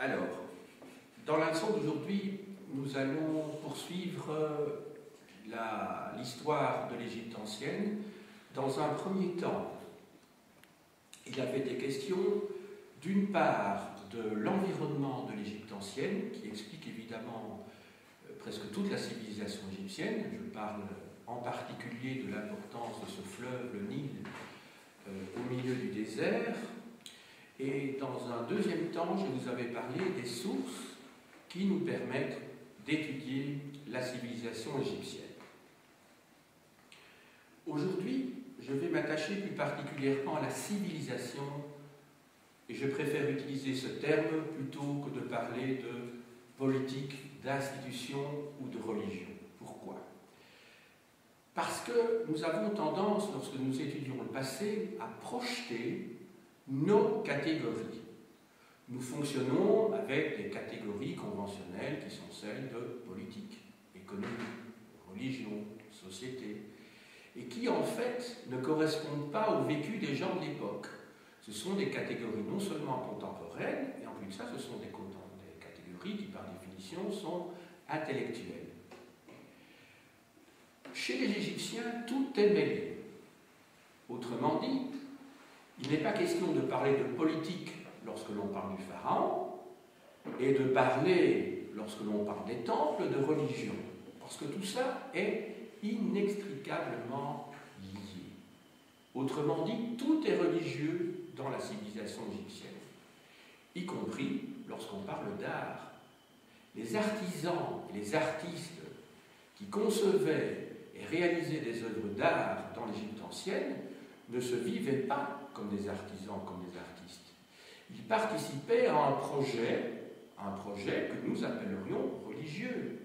Alors, dans la leçon d'aujourd'hui, nous allons poursuivre l'histoire de l'Égypte ancienne. Dans un premier temps, il avait des questions, d'une part, de l'environnement de l'Égypte ancienne, qui explique évidemment presque toute la civilisation égyptienne. Je parle en particulier de l'importance de ce fleuve, le Nil, au milieu du désert. Et dans un deuxième temps, je vous avais parlé des sources qui nous permettent d'étudier la civilisation égyptienne. Aujourd'hui, je vais m'attacher plus particulièrement à la civilisation, et je préfère utiliser ce terme plutôt que de parler de politique, d'institution ou de religion. Pourquoi ? Parce que nous avons tendance, lorsque nous étudions le passé, à projeter nos catégories. Nous fonctionnons avec des catégories conventionnelles qui sont celles de politique, économie, religion, société, et qui en fait ne correspondent pas au vécu des gens de l'époque. Ce sont des catégories non seulement contemporaines, et en plus de ça, ce sont des catégories qui par définition sont intellectuelles. Chez les Égyptiens, tout est mêlé. Autrement dit, il n'est pas question de parler de politique lorsque l'on parle du pharaon, et de parler, lorsque l'on parle des temples, de religion. Parce que tout ça est inextricablement lié. Autrement dit, tout est religieux dans la civilisation égyptienne, y compris lorsqu'on parle d'art. Les artisans et les artistes qui concevaient et réalisaient des œuvres d'art dans l'Égypte ancienne ne se vivaient pas comme des artisans, comme des artistes. Ils participaient à un projet que nous appellerions religieux.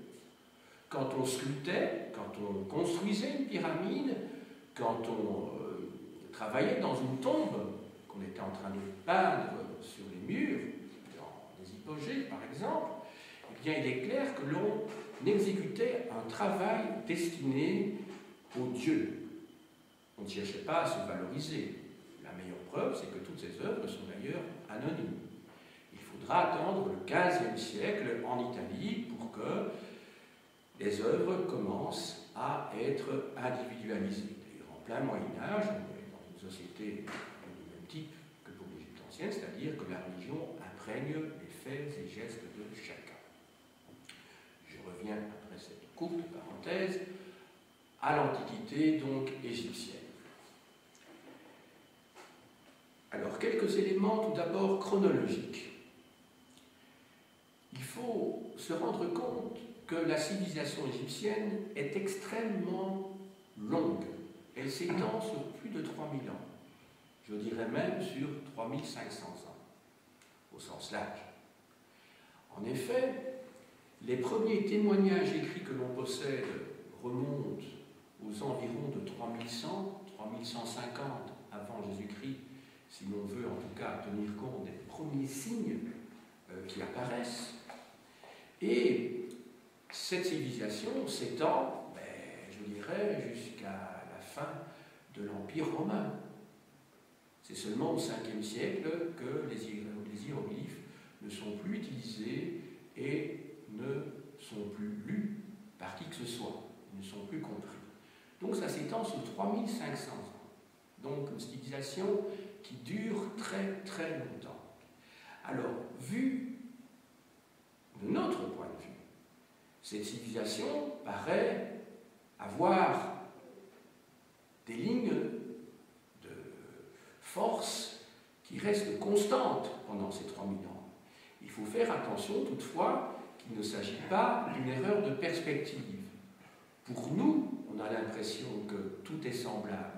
Quand on sculptait, quand on construisait une pyramide, quand on travaillait dans une tombe qu'on était en train de peindre sur les murs, dans des hypogées par exemple, eh bien il est clair que l'on exécutait un travail destiné aux dieux. On ne cherchait pas à se valoriser. La meilleure preuve, c'est que toutes ces œuvres sont d'ailleurs anonymes. Il faudra attendre le XVe siècle en Italie pour que les œuvres commencent à être individualisées. D'ailleurs, en plein Moyen-Âge, on est dans une société du même type que pour l'Égypte ancienne, c'est-à-dire que la religion imprègne les faits et gestes de chacun. Je reviens après cette courte parenthèse à l'Antiquité, donc égyptienne. Alors, quelques éléments tout d'abord chronologiques. Il faut se rendre compte que la civilisation égyptienne est extrêmement longue. Elle s'étend sur plus de 3000 ans. Je dirais même sur 3500 ans, au sens large. En effet, les premiers témoignages écrits que l'on possède remontent aux environs de 3100, 3150 avant Jésus-Christ, si l'on veut en tout cas tenir compte des premiers signes qui apparaissent. Et cette civilisation s'étend, je dirais, jusqu'à la fin de l'Empire romain. C'est seulement au 5e siècle que les hiéroglyphes ne sont plus utilisés et ne sont plus lus par qui que ce soit. Ils ne sont plus compris. Donc ça s'étend sur 3500 ans. Donc une civilisation qui dure très très longtemps. Alors, vu de notre point de vue, cette civilisation paraît avoir des lignes de force qui restent constantes pendant ces 3000 ans. Il faut faire attention toutefois qu'il ne s'agit pas d'une erreur de perspective. Pour nous, on a l'impression que tout est semblable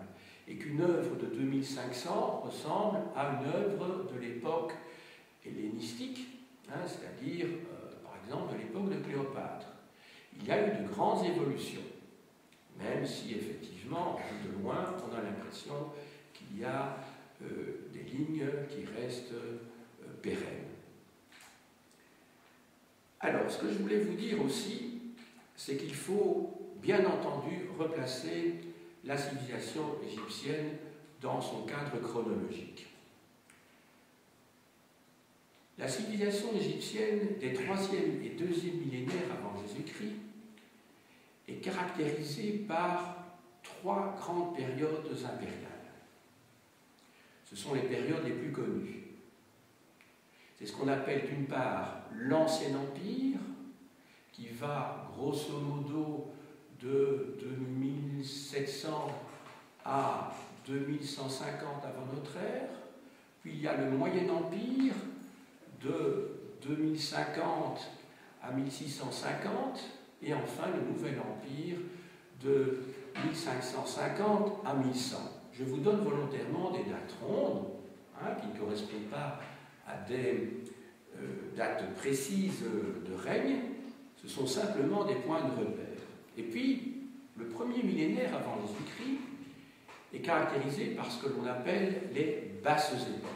et qu'une œuvre de 2500 ressemble à une œuvre de l'époque hellénistique, c'est-à-dire, par exemple, de l'époque de Cléopâtre. Il y a eu de grandes évolutions, même si, effectivement, de loin, on a l'impression qu'il y a des lignes qui restent pérennes. Alors, ce que je voulais vous dire aussi, c'est qu'il faut, bien entendu, replacer la civilisation égyptienne dans son cadre chronologique. La civilisation égyptienne des 3e et 2e millénaires avant Jésus-Christ est caractérisée par 3 grandes périodes impériales. Ce sont les périodes les plus connues. C'est ce qu'on appelle d'une part l'Ancien Empire, qui va grosso modo de 2700 à 2150 avant notre ère. Puis il y a le Moyen Empire de 2050 à 1650, et enfin le Nouvel Empire de 1550 à 1100. Je vous donne volontairement des dates rondes, qui ne correspondent pas à des dates précises de règne, ce sont simplement des points de repère. Et puis, le premier millénaire avant Jésus-Christ est caractérisé par ce que l'on appelle les basses époques.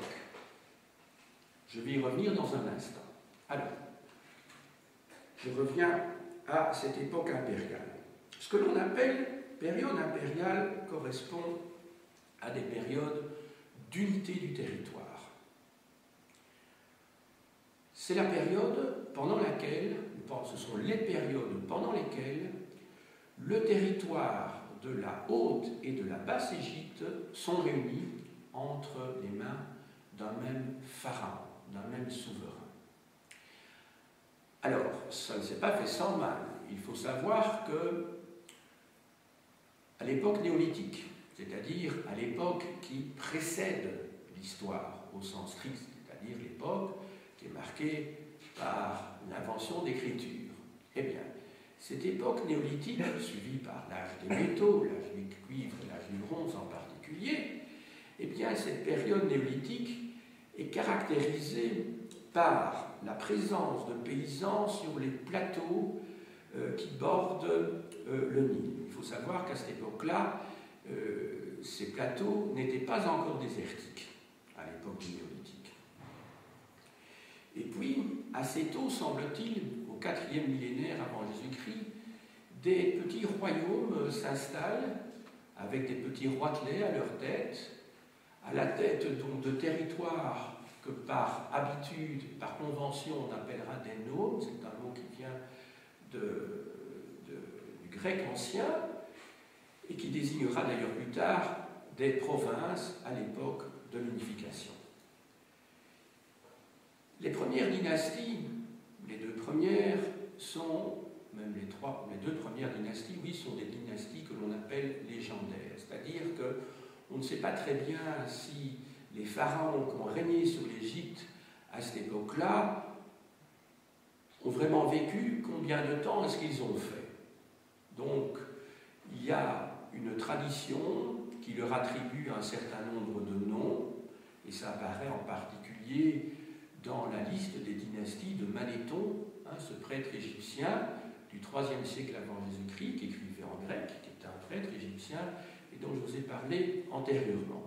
Je vais y revenir dans un instant. Alors, je reviens à cette époque impériale. Ce que l'on appelle période impériale correspond à des périodes d'unité du territoire. C'est la période pendant laquelle, ce sont les périodes pendant lesquelles le territoire de la Haute et de la Basse Égypte sont réunis entre les mains d'un même pharaon, d'un même souverain. Alors, ça ne s'est pas fait sans mal. Il faut savoir que, à l'époque néolithique, c'est-à-dire à l'époque qui précède l'histoire au sens strict, c'est-à-dire l'époque qui est marquée par l'invention d'écriture, eh bien, cette époque néolithique, suivie par l'âge des métaux, l'âge du cuivre et l'âge du bronze en particulier, eh bien, cette période néolithique est caractérisée par la présence de paysans sur les plateaux qui bordent le Nil. Il faut savoir qu'à cette époque-là, ces plateaux n'étaient pas encore désertiques, à l'époque du néolithique. Et puis, assez tôt, semble-t-il, au 4e millénaire avant Jésus-Christ, des petits royaumes s'installent avec des petits roitelets à leur tête, à la tête donc de territoires que par habitude, par convention, on appellera des nomes, c'est un mot qui vient du grec ancien, et qui désignera d'ailleurs plus tard des provinces à l'époque de l'unification. Les premières dynasties, les deux premières sont, même les deux premières dynasties, oui, sont des dynasties que l'on appelle légendaires, c'est-à-dire qu'on ne sait pas très bien si les pharaons qui ont régné sur l'Égypte à cette époque-là ont vraiment vécu, combien de temps est-ce qu'ils ont fait. Donc, il y a une tradition qui leur attribue un certain nombre de noms, et ça apparaît en particulier dans la liste des dynasties de Manéthon, ce prêtre égyptien du IIIe siècle avant Jésus-Christ, qui écrivait en grec, qui est un prêtre égyptien, et dont je vous ai parlé antérieurement.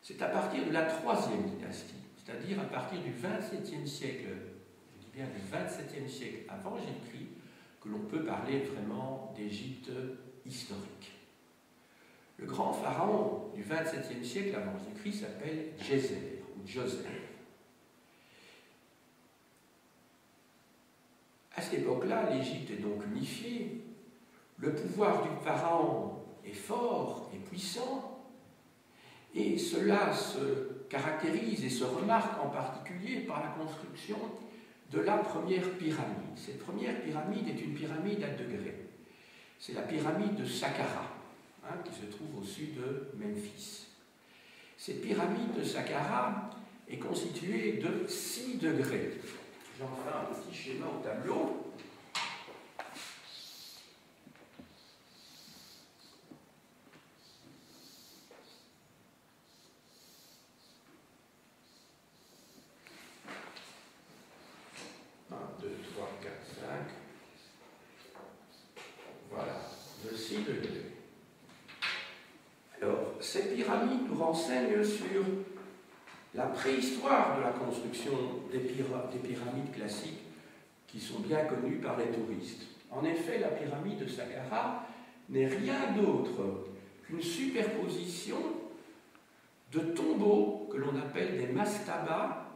C'est à partir de la 3e dynastie, c'est-à-dire à partir du XVIIe siècle, je dis bien du XVIIe siècle avant Jésus-Christ, que l'on peut parler vraiment d'Égypte historique. Le grand pharaon du XVIIe siècle avant Jésus-Christ s'appelle Djéser ou Djoser. À cette époque-là, l'Égypte est donc unifiée. Le pouvoir du pharaon est fort et puissant, et cela se caractérise et se remarque en particulier par la construction de la première pyramide. Cette première pyramide est une pyramide à degrés. C'est la pyramide de Saqqara, qui se trouve au sud de Memphis. Cette pyramide de Saqqara est constituée de 6 degrés. J'en fais un petit schéma au tableau. Cette pyramide nous renseigne sur la préhistoire de la construction des pyramides classiques qui sont bien connues par les touristes. En effet, la pyramide de Saqqara n'est rien d'autre qu'une superposition de tombeaux que l'on appelle des mastabas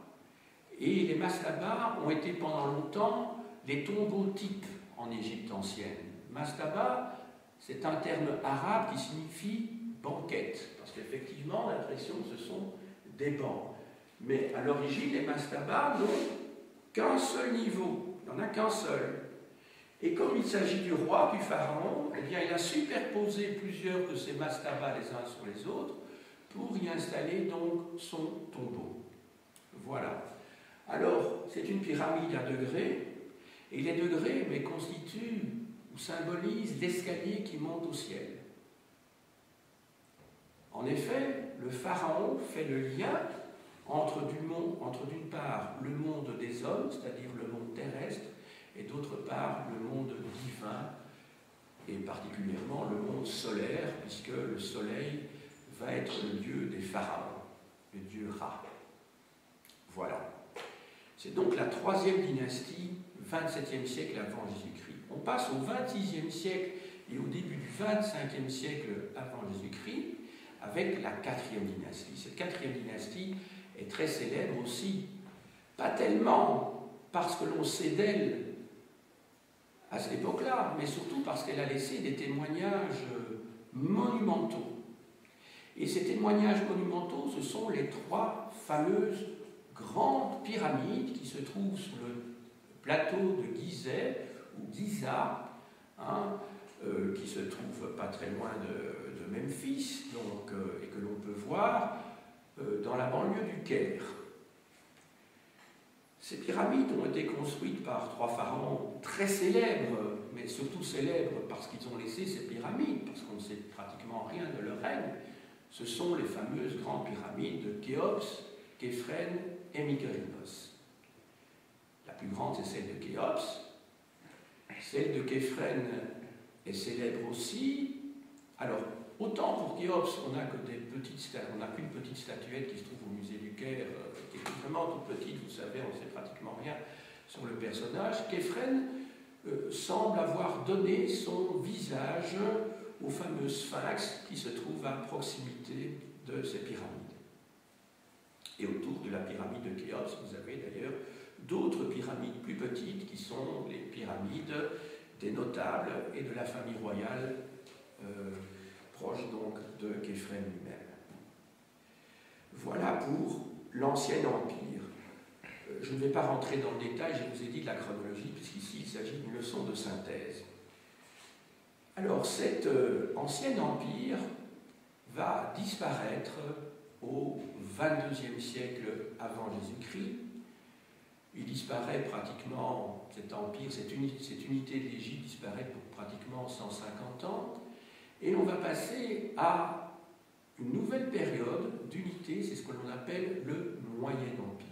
Et les mastabas ont été pendant longtemps les tombeaux types en Égypte ancienne. Mastaba, c'est un terme arabe qui signifie banquette, parce qu'effectivement, l'impression que ce sont des bancs. Mais à l'origine, les mastabas n'ont qu'un seul niveau, il n'y en a qu'un seul. Et comme il s'agit du roi, du pharaon, eh bien, il a superposé plusieurs de ces mastabas les uns sur les autres pour y installer donc son tombeau. Voilà. Alors, c'est une pyramide à degrés, et les degrés constituent ou symbolisent l'escalier qui monte au ciel. En effet, le pharaon fait le lien entre d'une part le monde des hommes, c'est-à-dire le monde terrestre, et d'autre part le monde divin, et particulièrement le monde solaire, puisque le soleil va être le dieu des pharaons, le dieu Ra. Voilà. C'est donc la troisième dynastie, 27e siècle avant Jésus-Christ. On passe au 26e siècle et au début du 25e siècle avant Jésus-Christ, avec la quatrième dynastie. Cette quatrième dynastie est très célèbre aussi, pas tellement parce que l'on sait d'elle à cette époque-là, mais surtout parce qu'elle a laissé des témoignages monumentaux. Et ces témoignages monumentaux, ce sont les trois fameuses grandes pyramides qui se trouvent sur le plateau de Gizeh, ou Giza, qui se trouve pas très loin de Memphis, donc, et que l'on peut voir dans la banlieue du Caire. Ces pyramides ont été construites par trois pharaons très célèbres, mais surtout célèbres parce qu'ils ont laissé ces pyramides, parce qu'on ne sait pratiquement rien de leur règne. Ce sont les fameuses grandes pyramides de Khéops, Képhren et Mykérinos. La plus grande, c'est celle de Khéops. Celle de Képhren est célèbre aussi. Alors, autant pour Khéops, on n'a qu'une petite statuette qui se trouve au musée du Caire, qui est vraiment toute petite, vous savez, on ne sait pratiquement rien sur le personnage. Képhren semble avoir donné son visage au fameux sphinx qui se trouve à proximité de ces pyramides. Et autour de la pyramide de Khéops, vous avez d'ailleurs d'autres pyramides plus petites qui sont les pyramides des notables et de la famille royale proche donc de Képhren lui-même. Voilà pour l'Ancien Empire. Je ne vais pas rentrer dans le détail, je vous ai dit de la chronologie, puisqu'ici il s'agit d'une leçon de synthèse. Alors cet Ancien Empire va disparaître au XXIe siècle avant Jésus-Christ. Il disparaît pratiquement, cet empire, cette unité de l'Égypte disparaît pour pratiquement 150 ans. Et on va passer à une nouvelle période d'unité, c'est ce que l'on appelle le Moyen Empire.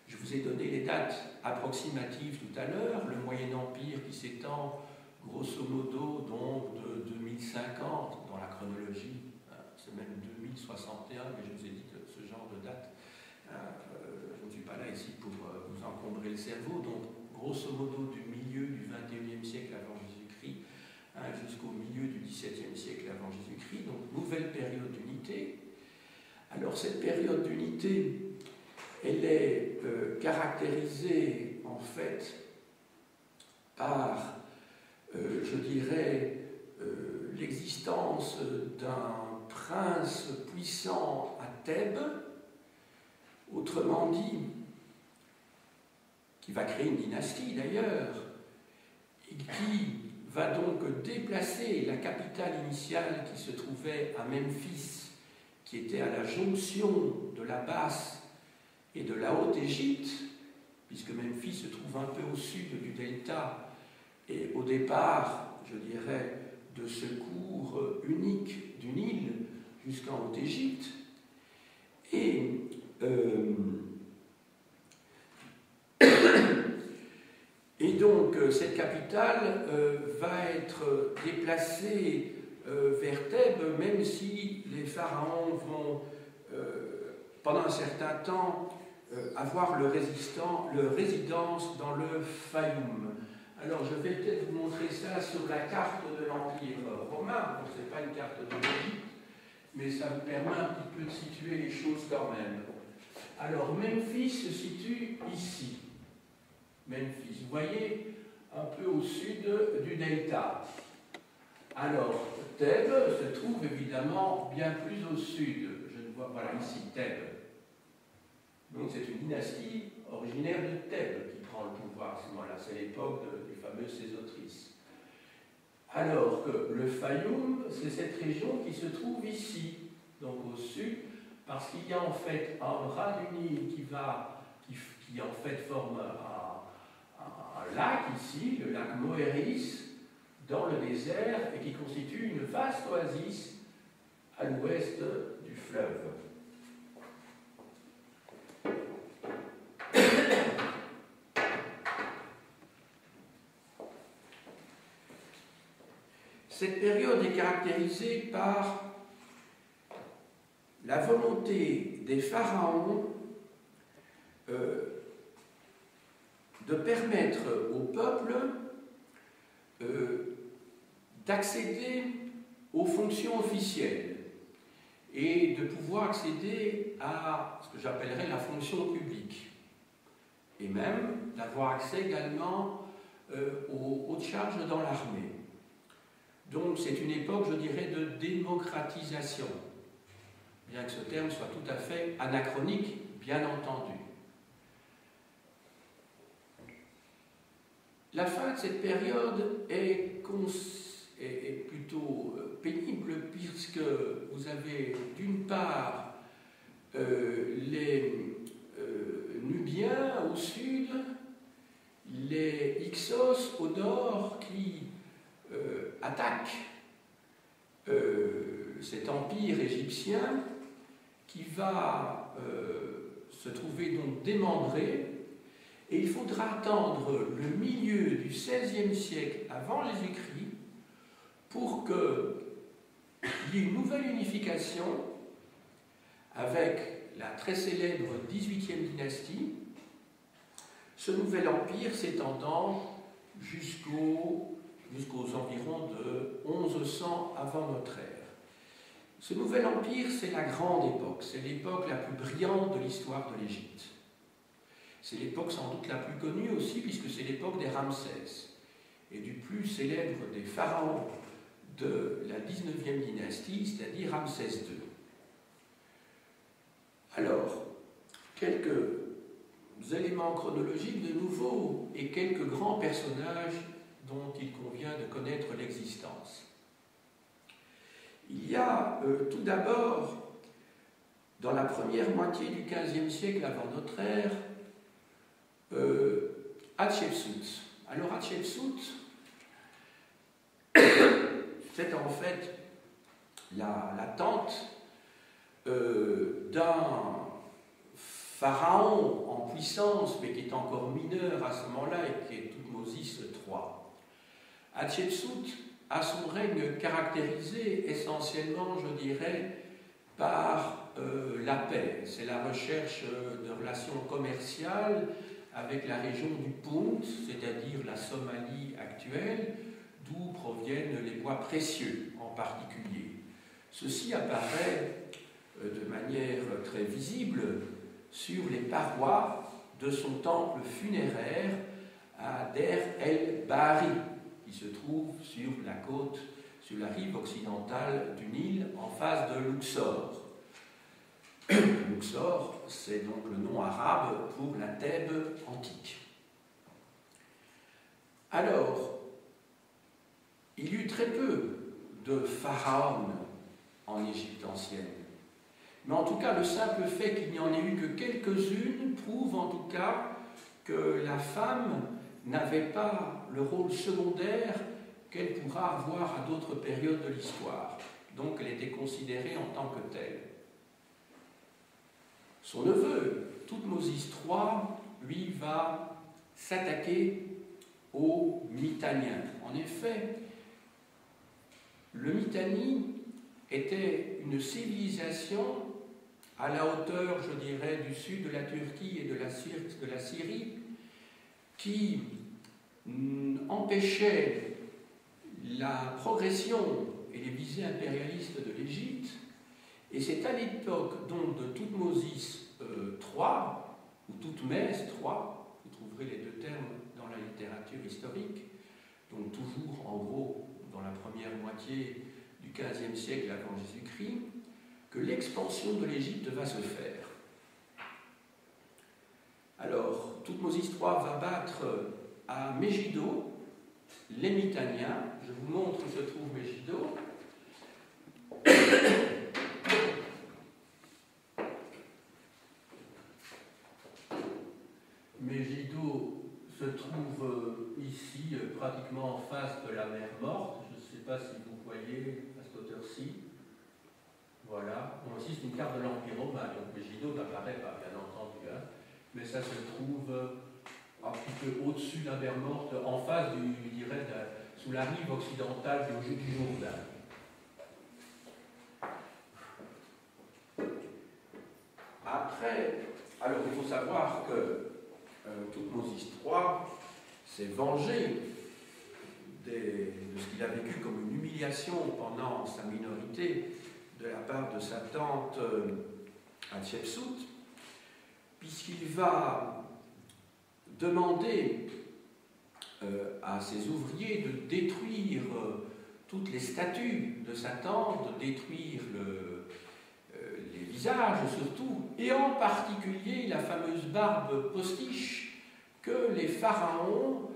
Je vous ai donné les dates approximatives tout à l'heure, le Moyen Empire qui s'étend grosso modo donc de 2050 dans la chronologie, c'est même 2061, mais je vous ai dit que ce genre de date, je ne suis pas là ici pour vous encombrer le cerveau, donc grosso modo du milieu du XXIe siècle avant Jésus-Christ jusqu'au milieu du XVIIe siècle avant Jésus-Christ, donc nouvelle période d'unité. Alors cette période d'unité, elle est caractérisée en fait par, je dirais, l'existence d'un prince puissant à Thèbes, autrement dit, qui va créer une dynastie d'ailleurs, et qui va donc déplacer la capitale initiale qui se trouvait à Memphis, qui était à la jonction de la Basse et de la Haute-Égypte, puisque Memphis se trouve un peu au sud du delta, et au départ, je dirais, de ce cours unique du Nil jusqu'en Haute-Égypte. Et donc, cette capitale va être déplacée vers Thèbes, même si les pharaons vont, pendant un certain temps, avoir leur résidence dans le Fayoum. Alors, je vais peut-être vous montrer ça sur la carte de l'Empire romain. Ce n'est pas une carte de l'Égypte, mais ça vous permet un petit peu de situer les choses quand même. Alors, Memphis se situe ici, Memphis. Vous voyez, un peu au sud du delta. Alors, Thèbes se trouve évidemment bien plus au sud. Je ne vois, voilà ici, Thèbes. Donc c'est une dynastie originaire de Thèbes qui prend le pouvoir à ce moment-là. C'est l'époque des fameuses Sésotrices. Alors que le Fayoum, c'est cette région qui se trouve ici, donc au sud, parce qu'il y a en fait un bras du Nil qui en fait forme un lac ici, le lac Moéris, dans le désert, et qui constitue une vaste oasis à l'ouest du fleuve. Cette période est caractérisée par la volonté des pharaons de permettre au peuple d'accéder aux fonctions officielles et de pouvoir accéder à ce que j'appellerais la fonction publique, et même d'avoir accès également aux hautes charges dans l'armée. Donc c'est une époque, je dirais, de démocratisation, bien que ce terme soit tout à fait anachronique, bien entendu. La fin de cette période est plutôt pénible, puisque vous avez d'une part les Nubiens au sud, les Hyksos au nord qui attaquent cet empire égyptien qui va se trouver donc démembré, et il faudra attendre le milieu du XVIe siècle avant Jésus-Christ pour qu'il y ait une nouvelle unification avec la très célèbre XVIIIe dynastie, ce nouvel empire s'étendant jusqu'aux environs de 1100 avant notre ère. Ce nouvel empire, c'est la grande époque, c'est l'époque la plus brillante de l'histoire de l'Égypte. C'est l'époque sans doute la plus connue aussi, puisque c'est l'époque des Ramsès, et du plus célèbre des pharaons de la 19e dynastie, c'est-à-dire Ramsès II. Alors, quelques éléments chronologiques de nouveau, et quelques grands personnages dont il convient de connaître l'existence. Il y a tout d'abord, dans la première moitié du XVe siècle avant notre ère, Hatshepsut. Alors Hatshepsut, c'est en fait la tante d'un pharaon en puissance, mais qui est encore mineur à ce moment-là, et qui est Thoutmôsis III. Hatshepsut a son règne caractérisé essentiellement, je dirais, par la paix. C'est la recherche de relations commerciales avec la région du Punt, c'est-à-dire la Somalie actuelle, d'où proviennent les bois précieux en particulier. Ceci apparaît de manière très visible sur les parois de son temple funéraire à Der el-Bahari, qui se trouve sur la côte, sur la rive occidentale du Nil, en face de Luxor. Luxor, c'est donc le nom arabe pour la Thèbes antique. Alors, il y eut très peu de pharaons en Égypte ancienne. Mais en tout cas, le simple fait qu'il n'y en ait eu que quelques-unes prouve en tout cas que la femme n'avait pas le rôle secondaire qu'elle pourra avoir à d'autres périodes de l'histoire. Donc elle était considérée en tant que telle. Son neveu, Thoutmôsis III, lui, va s'attaquer aux Mitanniens. En effet, le Mitanni était une civilisation à la hauteur, je dirais, du sud de la Turquie et de la Syrie, qui empêchait la progression et les visées impérialistes de l'Égypte. Et c'est à l'époque donc de Thoutmôsis III ou Toutmès 3, vous trouverez les deux termes dans la littérature historique, donc toujours en gros dans la première moitié du XVe siècle avant Jésus-Christ, que l'expansion de l'Égypte va se faire. Alors, Toutmosis III va battre à Megiddo les Mitanniens. Je vous montre où se trouve Megiddo. Megiddo se trouve ici, pratiquement en face de la mer Morte. Je ne sais pas si vous voyez à cette hauteur-ci. Voilà. Bon, ici, c'est une carte de l'Empire romain, donc Megiddo n'apparaît pas, bien entendu. Hein. Mais ça se trouve un petit peu au-dessus de la mer Morte, en face, je dirais, sous la rive occidentale du Jourdain. Après, alors il faut savoir que Toutmosis III s'est vengé de ce qu'il a vécu comme une humiliation pendant sa minorité de la part de sa tante Hatshepsut, puisqu'il va demander à ses ouvriers de détruire toutes les statues de sa tante, de détruire les visages surtout, et en particulier la fameuse barbe postiche que les pharaons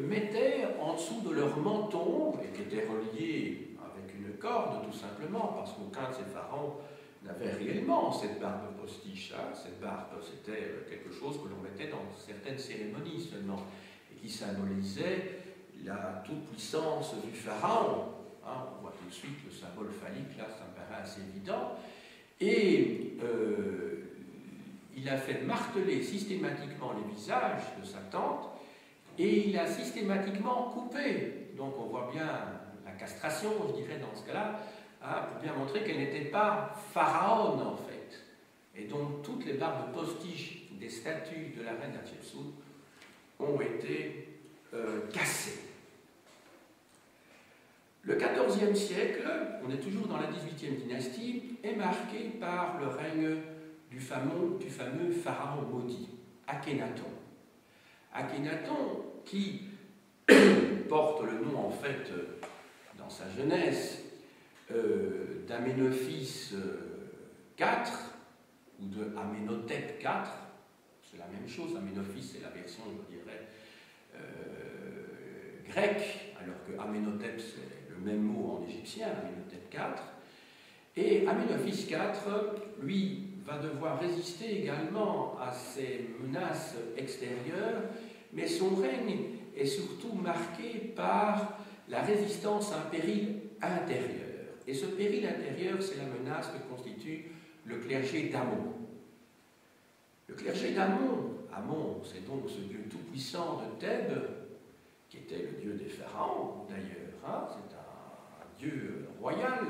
mettaient en dessous de leur menton, et qui était reliée avec une corde tout simplement, parce qu'aucun de ces pharaons n'avait réellement cette barbe postiche. Hein. Cette barbe, c'était quelque chose que l'on mettait dans certaines cérémonies seulement, et qui symbolisait la toute-puissance du pharaon. Hein. On voit tout de suite le symbole phallique, là, ça me paraît assez évident. Et il a fait marteler systématiquement les visages de sa tante, et il a systématiquement coupé. Donc on voit bien la castration, je dirais, dans ce cas-là, hein, pour bien montrer qu'elle n'était pas pharaon, en fait. Et donc toutes les barbes postiches des statues de la reine Hatshepsut ont été cassées. Le XIVe siècle, on est toujours dans la XVIIIe dynastie, est marqué par le règne du fameux pharaon maudit, Akhénaton. Akhénaton, qui porte le nom, en fait, dans sa jeunesse, d'Aménophis IV, ou de Amenhotep IV, c'est la même chose, Aménophis c'est la version, je dirais, grecque, alors que Amenhotep c'est le même mot en égyptien, Amenhotep IV. Et Aménophis IV, lui, va devoir résister également à ces menaces extérieures, mais son règne est surtout marqué par la résistance à un péril intérieur. Et ce péril intérieur, c'est la menace que constitue le clergé d'Amon. Le clergé d'Amon, Amon, c'est donc ce dieu tout-puissant de Thèbes, qui était le dieu des pharaons d'ailleurs, hein, c'est un dieu royal.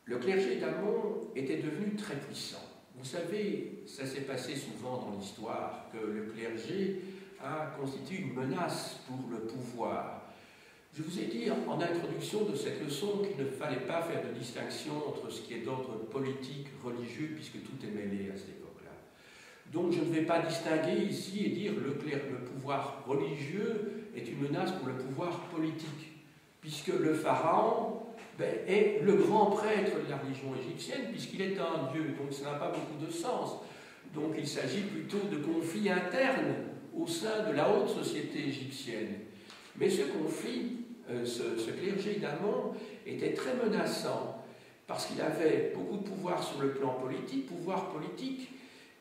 Le clergé d'Amon était devenu très puissant. Vous savez, ça s'est passé souvent dans l'histoire, que le clergé a constitué une menace pour le pouvoir. Je vous ai dit en introduction de cette leçon qu'il ne fallait pas faire de distinction entre ce qui est d'ordre politique, religieux, puisque tout est mêlé à cette époque-là. Donc je ne vais pas distinguer ici et dire le pouvoir religieux est une menace pour le pouvoir politique, puisque le pharaon est le grand prêtre de la religion égyptienne, puisqu'il est un dieu, donc ça n'a pas beaucoup de sens. Donc il s'agit plutôt de conflits internes au sein de la haute société égyptienne. Mais ce conflit, ce clergé d'Amon, était très menaçant, parce qu'il avait beaucoup de pouvoir sur le plan politique, pouvoir politique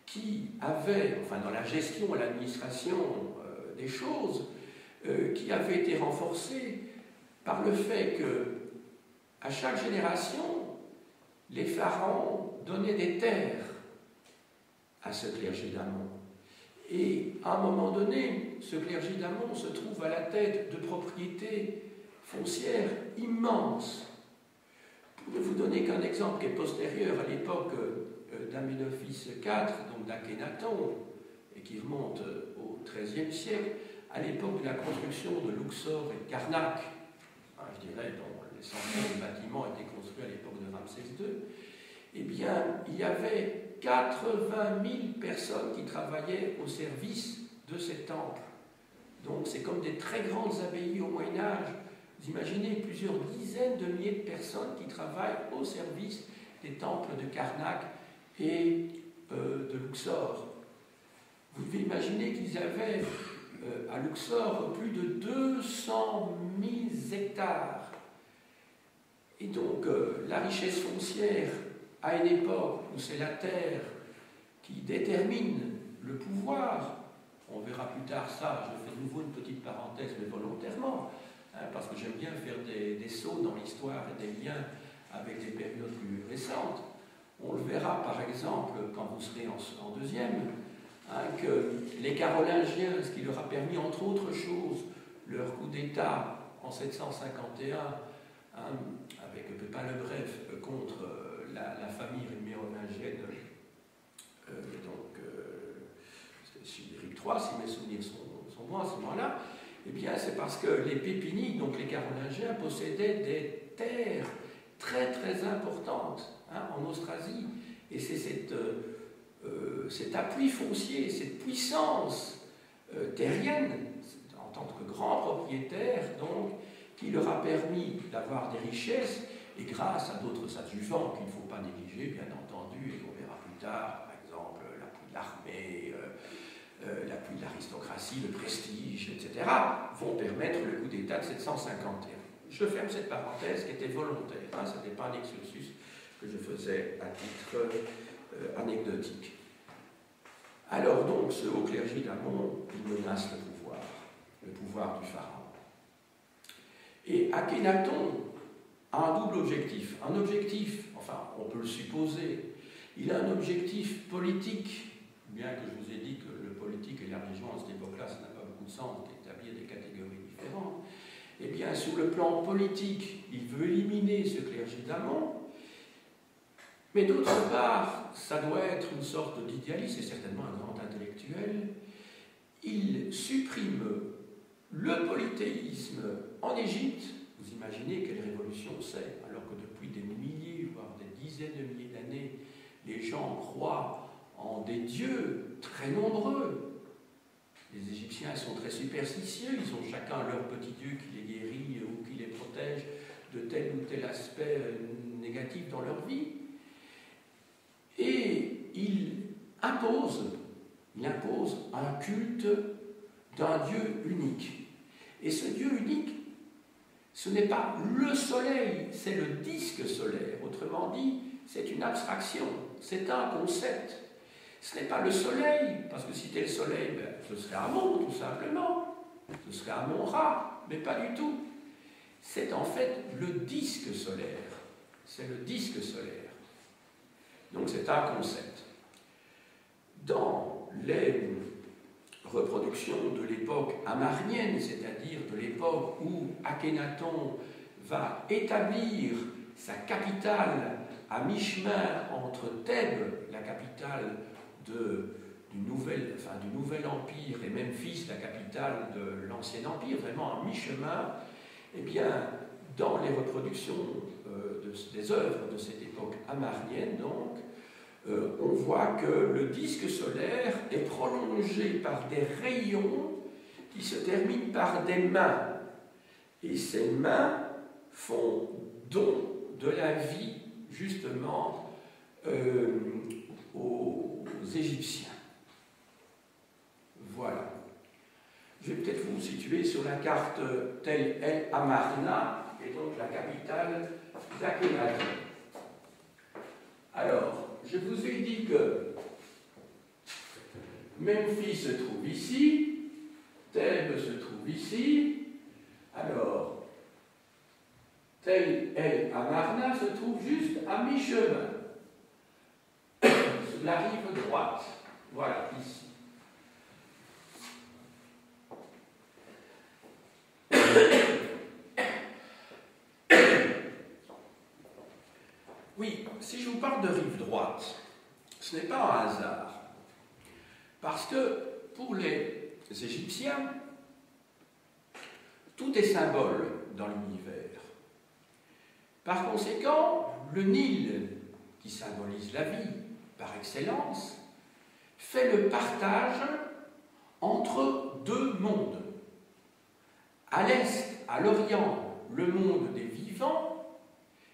qui avait, enfin dans la gestion et l'administration des choses, qui avait été renforcé par le fait que à chaque génération, les pharaons donnaient des terres à ce clergé d'Amon. Et à un moment donné, ce clergé d'Amon se trouve à la tête de propriétés foncières immenses. Pour ne vous donner qu'un exemple qui est postérieur à l'époque d'Aménophis IV, donc d'Akhénaton, et qui remonte au XIIIe siècle, à l'époque de la construction de Luxor et de Karnak, je dirais, dont l'essentiel des bâtiments a été construit à l'époque de Ramsès II, eh bien, il y avait 80 000 personnes qui travaillaient au service de ces temples. Donc c'est comme des très grandes abbayes au Moyen-Âge. Vous imaginez plusieurs dizaines de milliers de personnes qui travaillent au service des temples de Karnak et de Luxor. Vous devez imaginer qu'ils avaient à Luxor plus de 200 000 hectares. Et donc la richesse foncière, à une époque où c'est la terre qui détermine le pouvoir, on verra plus tard ça, je fais de nouveau une petite parenthèse, mais volontairement, parce que j'aime bien faire des sauts dans l'histoire et des liens avec des périodes plus récentes. On le verra par exemple quand vous serez en deuxième, que les Carolingiens, ce qui leur a permis entre autres choses leur coup d'État en 751, avec Pépin le Bref contre la famille mérovingienne, Childéric III, si mes souvenirs sont bons à ce moment-là, eh bien c'est parce que les Pépinies, donc les Carolingiens, possédaient des terres très très importantes en Austrasie. Et c'est cet appui foncier, cette puissance terrienne, en tant que grands propriétaires, donc, qui leur a permis d'avoir des richesses, et grâce à d'autres adjuvants qu'il ne faut pas négliger, bien entendu, et qu'on verra plus tard, par exemple l'appui de l'armée, l'appui de l'aristocratie, le prestige, etc., vont permettre le coup d'État de 751. Je ferme cette parenthèse qui était volontaire, ce n'était pas un excursus que je faisais à titre anecdotique. Alors donc, ce haut clergé d'Amon, il menace le pouvoir du pharaon. Et Akhénaton a un double objectif. Un objectif, enfin, on peut le supposer, il a un objectif politique, bien que je vous ai dit que le politique et la religion à cette époque-là, ça n'a pas beaucoup de sens d'établir des catégories différentes. Eh bien, sur le plan politique, il veut éliminer ce clergé d'Amon, mais d'autre part, ça doit être une sorte d'idéaliste, et certainement un grand intellectuel. Il supprime le polythéisme en Égypte. Vous imaginez quelle révolution c'est, alors que depuis des milliers, voire des dizaines de milliers d'années, les gens croient en des dieux très nombreux. Les Égyptiens sont très superstitieux, ils ont chacun leur petit dieu qui les guérit ou qui les protège de tel ou tel aspect négatif dans leur vie. Et il impose un culte d'un Dieu unique. Et ce Dieu unique, ce n'est pas le soleil, c'est le disque solaire. Autrement dit, c'est une abstraction, c'est un concept. Ce n'est pas le soleil, parce que si c'était le soleil, ce serait Amon, tout simplement. Ce serait Amon-Ra, mais pas du tout. C'est en fait le disque solaire. C'est le disque solaire. Donc c'est un concept. Dans les reproductions de l'époque amarnienne, c'est-à-dire de l'époque où Akhénaton va établir sa capitale à mi-chemin entre Thèbes, la capitale du nouvel empire, et Memphis, la capitale de l'ancien empire, vraiment à mi-chemin, eh bien, dans les reproductions des œuvres de cette époque amarnienne, donc, on voit que le disque solaire est prolongé par des rayons qui se terminent par des mains. Et ces mains font don de la vie, justement, aux Égyptiens. Voilà. Je vais peut-être vous situer sur la carte Tel El Amarna, qui est donc la capitale d'Akhénaton. Alors, je vous ai dit que Memphis se trouve ici, Thèbes se trouve ici, alors Tel El Amarna se trouve juste à mi-chemin, sur la rive droite, voilà, ici. Oui, si je vous parle de rive droite, ce n'est pas un hasard. Parce que pour les Égyptiens, tout est symbole dans l'univers. Par conséquent, le Nil, qui symbolise la vie par excellence, fait le partage entre deux mondes. À l'est, à l'Orient, le monde des vivants,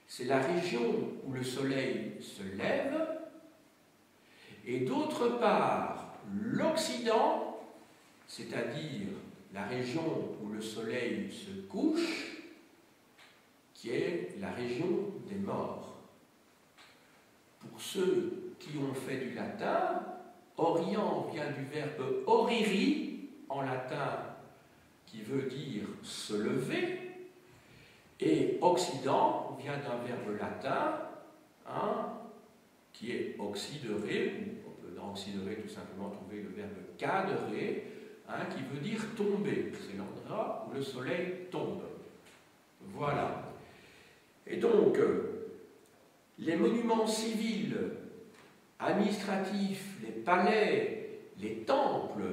c'est la région où le soleil se lève, et d'autre part, l'Occident, c'est-à-dire la région où le soleil se couche, qui est la région des morts. Pour ceux qui ont fait du latin, Orient vient du verbe oriri, en latin, qui veut dire se lever, et Occident vient d'un verbe latin, qui est oxydere, ou on peut dans oxydere tout simplement trouver le verbe cadere, qui veut dire tomber. C'est l'endroit où le soleil tombe. Voilà. Et donc, les monuments civils, administratifs, les palais, les temples,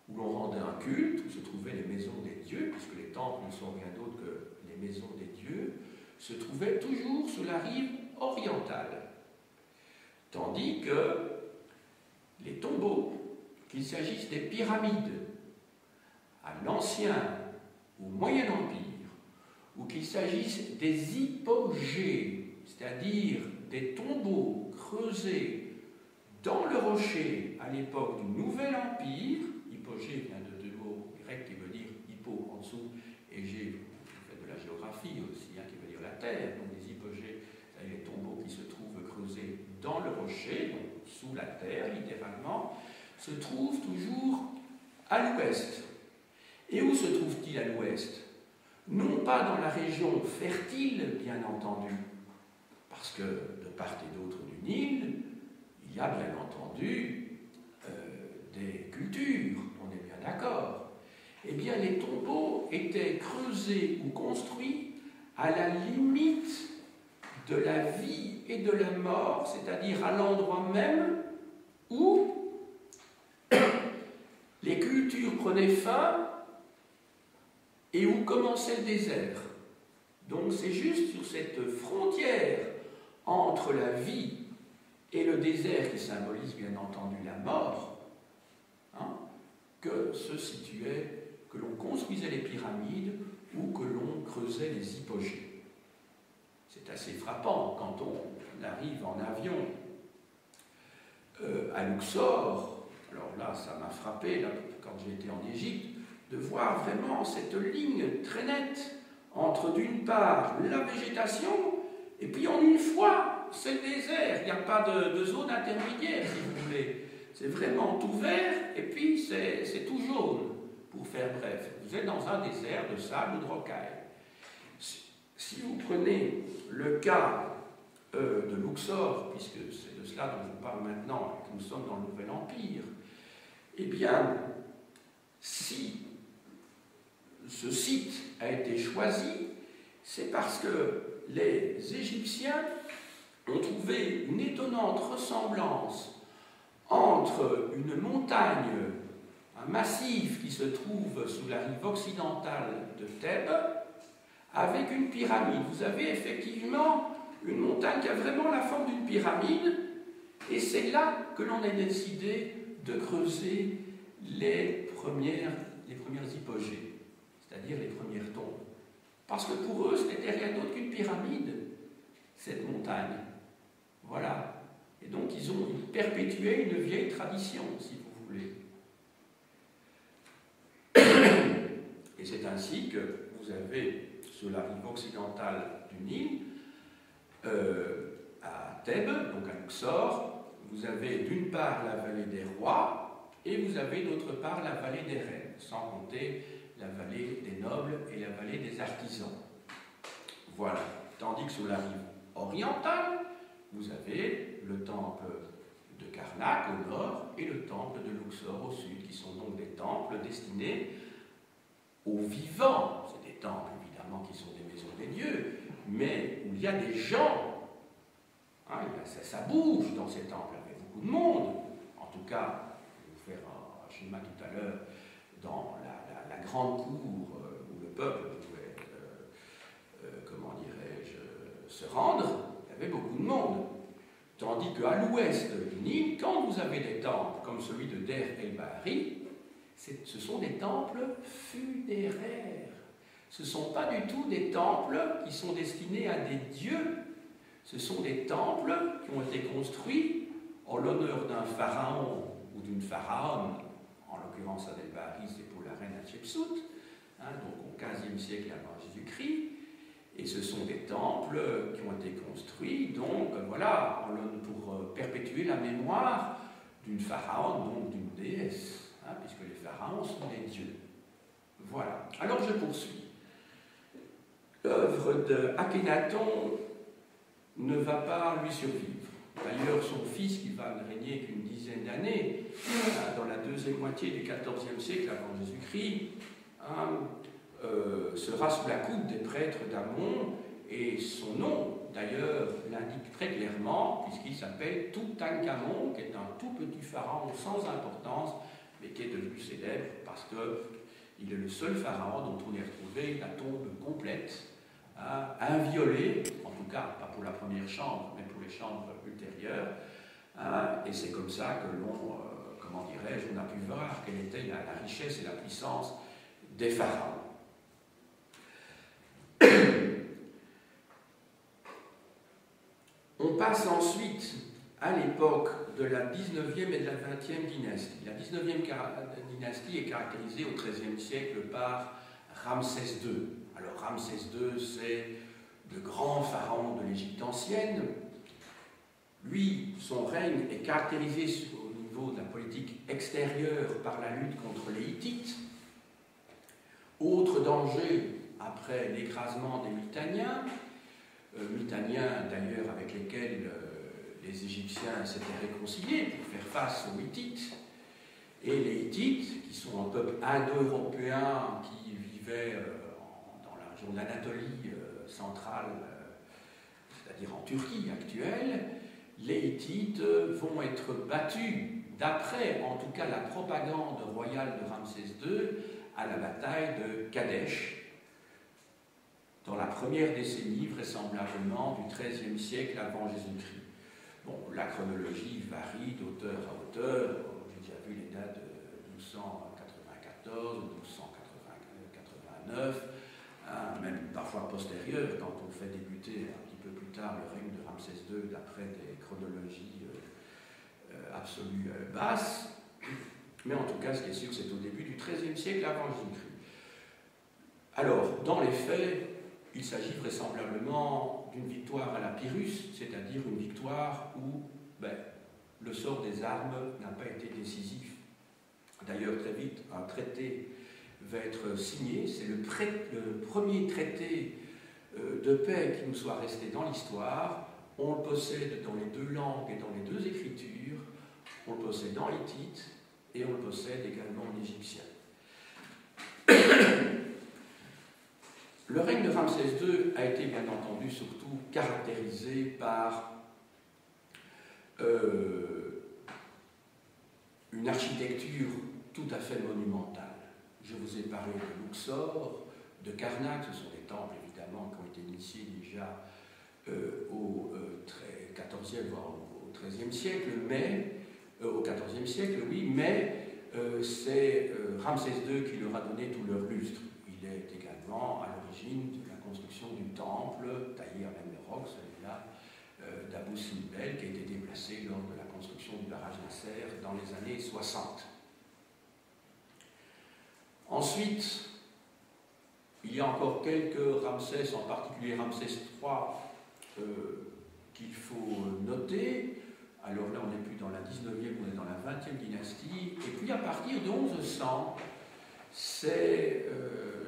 où l'on rendait un culte, où se trouvaient les maisons des dieux, puisque les temples ne sont rien d'autre que les maisons des dieux, se trouvaient toujours sur la rive orientale. Tandis que les tombeaux, qu'il s'agisse des pyramides, à l'Ancien ou Moyen Empire, ou qu'il s'agisse des hypogées, c'est-à-dire des tombeaux creusés dans le rocher à l'époque du Nouvel Empire, hypogée vient de deux mots grecs qui veut dire hypo en dessous, et gé, on fait de la géographie aussi, qui veut dire la terre, donc des hypogées, c'est-à-dire les tombeaux qui se trouvent creusés dans le rocher, donc sous la terre littéralement, se trouvent toujours à l'ouest. Et où se trouve-t-il à l'ouest? Non pas dans la région fertile, bien entendu, parce que de part et d'autre du Nil, il y a bien entendu des cultures, on est bien d'accord. Eh bien, les tombeaux étaient creusés ou construits à la limite de la vie et de la mort, c'est-à-dire à l'endroit même où les cultures prenaient fin et où commençait le désert. Donc c'est juste sur cette frontière entre la vie et le désert, qui symbolise bien entendu la mort, que se situait, que l'on construisait les pyramides ou que l'on creusait les hypogées. C'est assez frappant quand on arrive en avion à Luxor. Alors là, ça m'a frappé, là, quand j'étais en Égypte, de voir vraiment cette ligne très nette entre, d'une part, la végétation, et puis en une fois, c'est le désert. Il n'y a pas de zone intermédiaire, si vous voulez. C'est vraiment tout vert, et puis c'est tout jaune, pour faire bref. Vous êtes dans un désert de sable ou de rocaille. Si vous prenez le cas de Luxor, puisque c'est de cela dont je vous parle maintenant, et que nous sommes dans le Nouvel Empire, eh bien, si ce site a été choisi, c'est parce que les Égyptiens ont trouvé une étonnante ressemblance entre une montagne, un massif qui se trouve sous la rive occidentale de Thèbes, avec une pyramide. Vous avez effectivement une montagne qui a vraiment la forme d'une pyramide, et c'est là que l'on a décidé de creuser les premières hypogées, c'est-à-dire les premières tombes. Parce que pour eux, ce n'était rien d'autre qu'une pyramide, cette montagne. Voilà. Et donc, ils ont perpétué une vieille tradition, si vous voulez. Et c'est ainsi que vous avez, sur la rive occidentale du Nil, à Thèbes, donc à Luxor, vous avez d'une part la vallée des rois, et vous avez d'autre part la vallée des reines, sans compter la vallée des nobles et la vallée des artisans. Voilà. Tandis que sur la rive orientale, vous avez le temple de Karnak au nord et le temple de Luxor au sud, qui sont donc des temples destinés aux vivants. C'est des temples, évidemment, qui sont des maisons des dieux, mais où il y a des gens. Ça bouge dans ces temples, avec beaucoup de monde. En tout cas, je vais vous faire un schéma tout à l'heure, dans la grande cour où le peuple pouvait, comment dirais-je, se rendre. Il y y avait beaucoup de monde. Tandis qu'à l'ouest du Nil, quand vous avez des temples comme celui de Der el-Bahari, ce sont des temples funéraires. Ce ne sont pas du tout des temples qui sont destinés à des dieux. Ce sont des temples qui ont été construits en l'honneur d'un pharaon ou d'une pharaone. En l'occurrence, à el-Bahari, c'est pour la reine Hatshepsut, donc au XVe siècle avant Jésus-Christ. Et ce sont des temples qui ont été construits, donc voilà, pour perpétuer la mémoire d'une pharaon, donc d'une déesse, puisque les pharaons sont des dieux. Voilà. Alors je poursuis. L'œuvre d'Akhenaton ne va pas lui survivre. D'ailleurs, son fils, qui va ne régner qu'une dizaine d'années, dans la deuxième moitié du XIVe siècle avant Jésus-Christ, sera sous la coupe des prêtres d'Amon, et son nom, d'ailleurs, l'indique très clairement, puisqu'il s'appelle Toutankhamon, qui est un tout petit pharaon sans importance, mais qui est devenu célèbre parce qu'il est le seul pharaon dont on ait retrouvé la tombe complète, inviolée, en tout cas, pas pour la première chambre, mais pour les chambres ultérieures, et c'est comme ça que l'on, comment dirais-je, on a pu voir quelle était la richesse et la puissance des pharaons. On passe ensuite à l'époque de la 19e et de la 20e dynastie. La 19e dynastie est caractérisée au XIIIe siècle par Ramsès II. Alors Ramsès II, c'est le grand pharaon de l'Égypte ancienne. Lui, son règne est caractérisé au niveau de la politique extérieure par la lutte contre les Hittites. Autre danger après l'écrasement des Mitanniens d'ailleurs avec lesquels les Égyptiens s'étaient réconciliés pour faire face aux Hittites. Et les Hittites, qui sont un peuple indo-européen qui vivait dans la région d'Anatolie centrale, c'est-à-dire en Turquie actuelle, les Hittites vont être battus, d'après en tout cas la propagande royale de Ramsès II, à la bataille de Kadesh, dans la première décennie, vraisemblablement, du XIIIe siècle avant Jésus-Christ. Bon, la chronologie varie d'auteur à auteur. J'ai déjà vu les dates de 1294, 1289, même parfois postérieures, quand on fait débuter un petit peu plus tard le règne de Ramsès II d'après des chronologies absolues basses. Mais en tout cas, ce qui est sûr, c'est au début du XIIIe siècle avant Jésus-Christ. Alors, dans les faits, il s'agit vraisemblablement d'une victoire à la Pyrrhus, c'est-à-dire une victoire où le sort des armes n'a pas été décisif. D'ailleurs, très vite, un traité va être signé. C'est le premier traité de paix qui nous soit resté dans l'histoire. On le possède dans les deux langues et dans les deux écritures. On le possède en hittite et on le possède également en égyptien. Le règne de Ramsès II a été bien entendu surtout caractérisé par une architecture tout à fait monumentale. Je vous ai parlé de Luxor, de Karnak, ce sont des temples évidemment qui ont été initiés déjà au XIVe voire au XIIIe siècle, mais au XIVe siècle, oui, mais c'est Ramsès II qui leur a donné tout leur lustre. Il est également à l'origine de la construction du temple, taillé à même le roc, celui-là, d'Abou Simbel, qui a été déplacé lors de la construction du barrage Nasser dans les années 60. Ensuite, il y a encore quelques Ramsès, en particulier Ramsès III, qu'il faut noter. Alors là, on n'est plus dans la 19e, on est dans la 20e dynastie. Et puis à partir de 1100, c'est,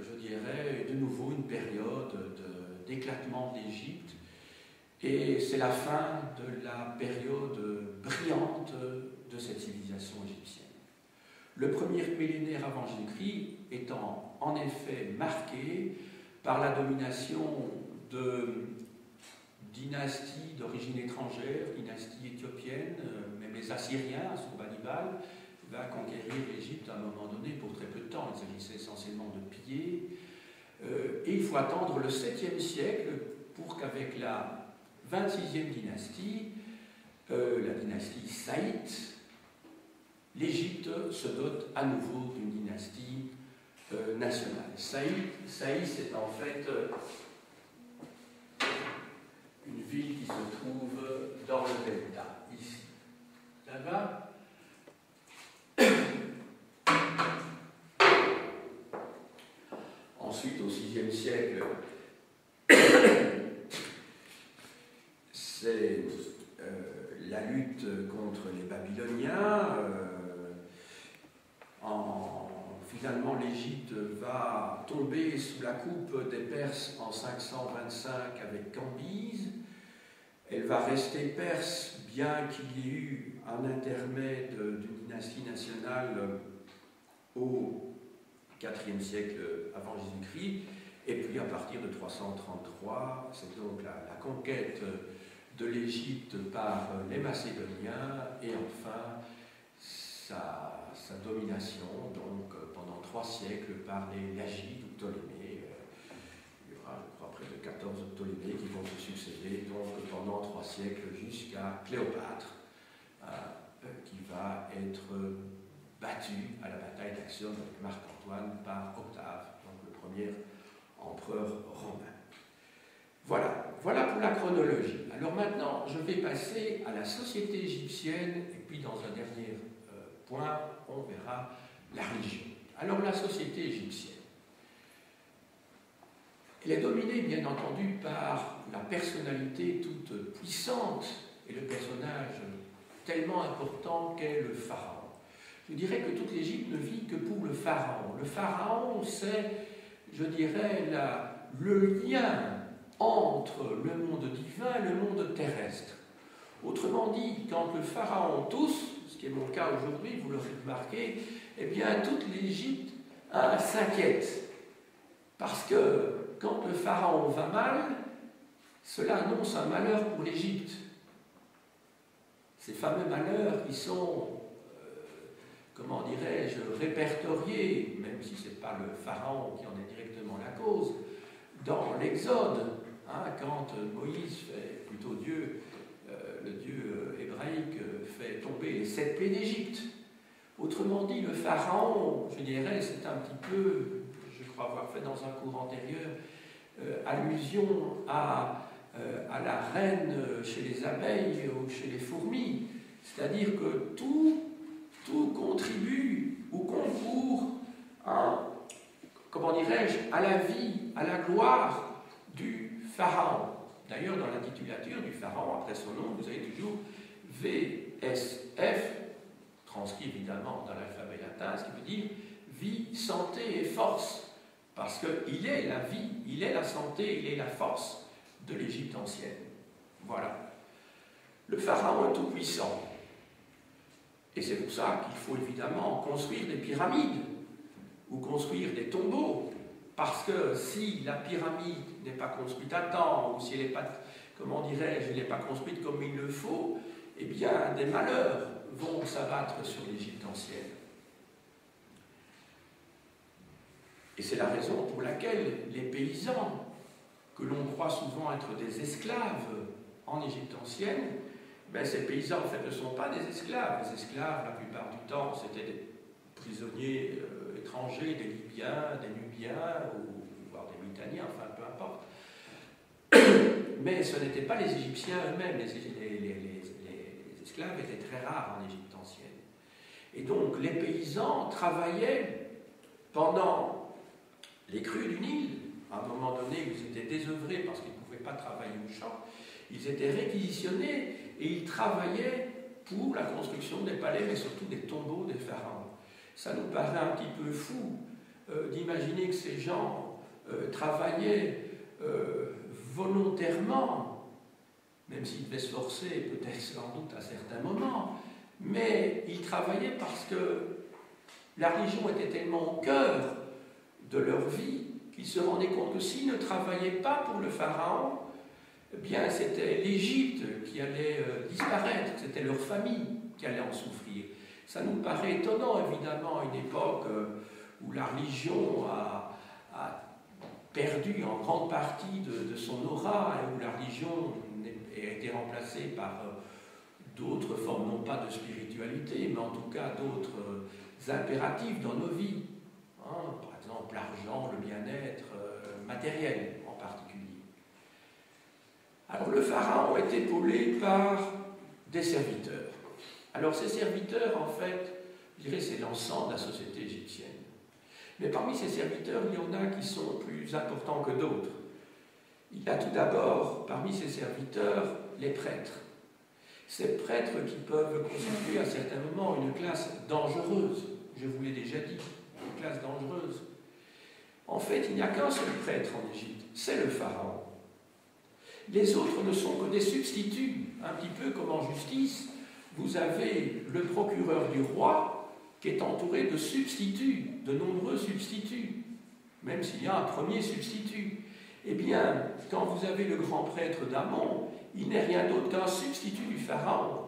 je dirais, de nouveau une période d'éclatement de l'Égypte. Et c'est la fin de la période brillante de cette civilisation égyptienne. Le premier millénaire avant Jésus-Christ étant en effet marqué par la domination de dynasties d'origine étrangère, dynastie éthiopienne, même les Assyriens, Assurbanipal, va conquérir l'Égypte à un moment donné pour très peu de temps. Il s'agissait essentiellement de piller. Et il faut attendre le 7e siècle pour qu'avec la 26e dynastie, la dynastie Saïte, l'Égypte se dote à nouveau d'une dynastie nationale. Saïte, c'est en fait une ville qui se trouve dans le delta, ici. Ça va? Ensuite, au VIe siècle, c'est la lutte contre les Babyloniens. Finalement, l'Égypte va tomber sous la coupe des Perses en 525 avec Cambyse. Elle va rester perse, bien qu'il y ait eu un intermède d'une dynastie nationale au IVe siècle avant Jésus-Christ. Et puis, à partir de 333, c'est donc la conquête de l'Égypte par les Macédoniens et enfin sa domination donc pendant 3 siècles par les Lagides ou Ptolémées. Il y aura, je crois, près de 14 Ptolémées qui vont se succéder donc pendant 3 siècles jusqu'à Cléopâtre, qui va être battue à la bataille d'Actium avec Marc-Antoine par Octave, donc le premier empereur romain. Voilà pour la chronologie. Alors maintenant, je vais passer à la société égyptienne, et puis dans un dernier point, on verra la religion. Alors la société égyptienne, elle est dominée bien entendu par la personnalité toute puissante et le personnage tellement important qu'est le pharaon. Je dirais que toute l'Égypte ne vit que pour le pharaon. Le pharaon, c'est, je dirais, le lien entre le monde divin et le monde terrestre. Autrement dit, quand le pharaon tousse, ce qui est mon cas aujourd'hui, vous l'aurez remarqué, eh bien toute l'Égypte s'inquiète. Parce que quand le pharaon va mal, cela annonce un malheur pour l'Égypte. Ces fameux malheurs qui sont, comment dirais-je, répertoriés, même si ce n'est pas le pharaon qui en est directement la cause, dans l'Exode, quand Moïse fait, plutôt Dieu, le Dieu hébraïque, fait tomber les 7 plaies d'Égypte. Autrement dit, le pharaon, je dirais, c'est un petit peu, je crois avoir fait dans un cours antérieur, allusion à la reine chez les abeilles ou chez les fourmis. C'est-à-dire que tout contribue ou concourt comment dirais-je, à la vie, à la gloire du pharaon. D'ailleurs, dans l'intitulature du pharaon, après son nom, vous avez toujours VSF, transcrit évidemment dans l'alphabet latin, ce qui veut dire vie, santé et force. Parce qu'il est la vie, il est la santé, il est la force de l'Égypte ancienne. Voilà. Le pharaon est tout puissant. Et c'est pour ça qu'il faut évidemment construire des pyramides ou construire des tombeaux. Parce que si la pyramide n'est pas construite à temps, ou si elle n'est pas, comment dirais-je, elle n'est pas construite comme il le faut, eh bien des malheurs vont s'abattre sur l'Égypte ancienne. Et c'est la raison pour laquelle les paysans, que l'on croit souvent être des esclaves en Égypte ancienne, ben ces paysans en fait ne sont pas des esclaves. Les esclaves, la plupart du temps, c'était des prisonniers étrangers, des Libyens, des Nubiens, ou voire des Britanniens, enfin peu importe. Mais ce n'étaient pas les Égyptiens eux-mêmes. Les esclaves étaient très rares en Égypte ancienne. Et donc les paysans travaillaient pendant les crues du Nil. À un moment donné, ils étaient désœuvrés parce qu'ils ne pouvaient pas travailler au champ. Ils étaient réquisitionnés et ils travaillaient pour la construction des palais, mais surtout des tombeaux des pharaons. Ça nous paraît un petit peu fou d'imaginer que ces gens travaillaient volontairement, même s'ils devaient se forcer, peut-être sans doute à certains moments, mais ils travaillaient parce que la religion était tellement au cœur de leur vie qu'ils se rendaient compte que s'ils ne travaillaient pas pour le pharaon, eh bien c'était l'Égypte qui allait disparaître, c'était leur famille qui allait en souffrir. Ça nous paraît étonnant, évidemment, à une époque où la religion a perdu en grande partie de son aura et où la religion et a été remplacée par d'autres formes, non pas de spiritualité, mais en tout cas d'autres impératifs dans nos vies. Hein, par exemple, l'argent, le bien-être matériel en particulier. Alors le pharaon est épaulé par des serviteurs. Alors ces serviteurs, en fait, je dirais c'est l'ensemble de la société égyptienne. Mais parmi ces serviteurs, il y en a qui sont plus importants que d'autres. Il y a tout d'abord, parmi ces serviteurs, les prêtres. Ces prêtres qui peuvent constituer à certains moments une classe dangereuse. Je vous l'ai déjà dit, une classe dangereuse. En fait, il n'y a qu'un seul prêtre en Égypte, c'est le pharaon. Les autres ne sont que des substituts, un petit peu comme en justice. Vous avez le procureur du roi qui est entouré de substituts, de nombreux substituts, même s'il y a un premier substitut. Eh bien, quand vous avez le grand prêtre d'Amon, il n'est rien d'autre qu'un substitut du pharaon.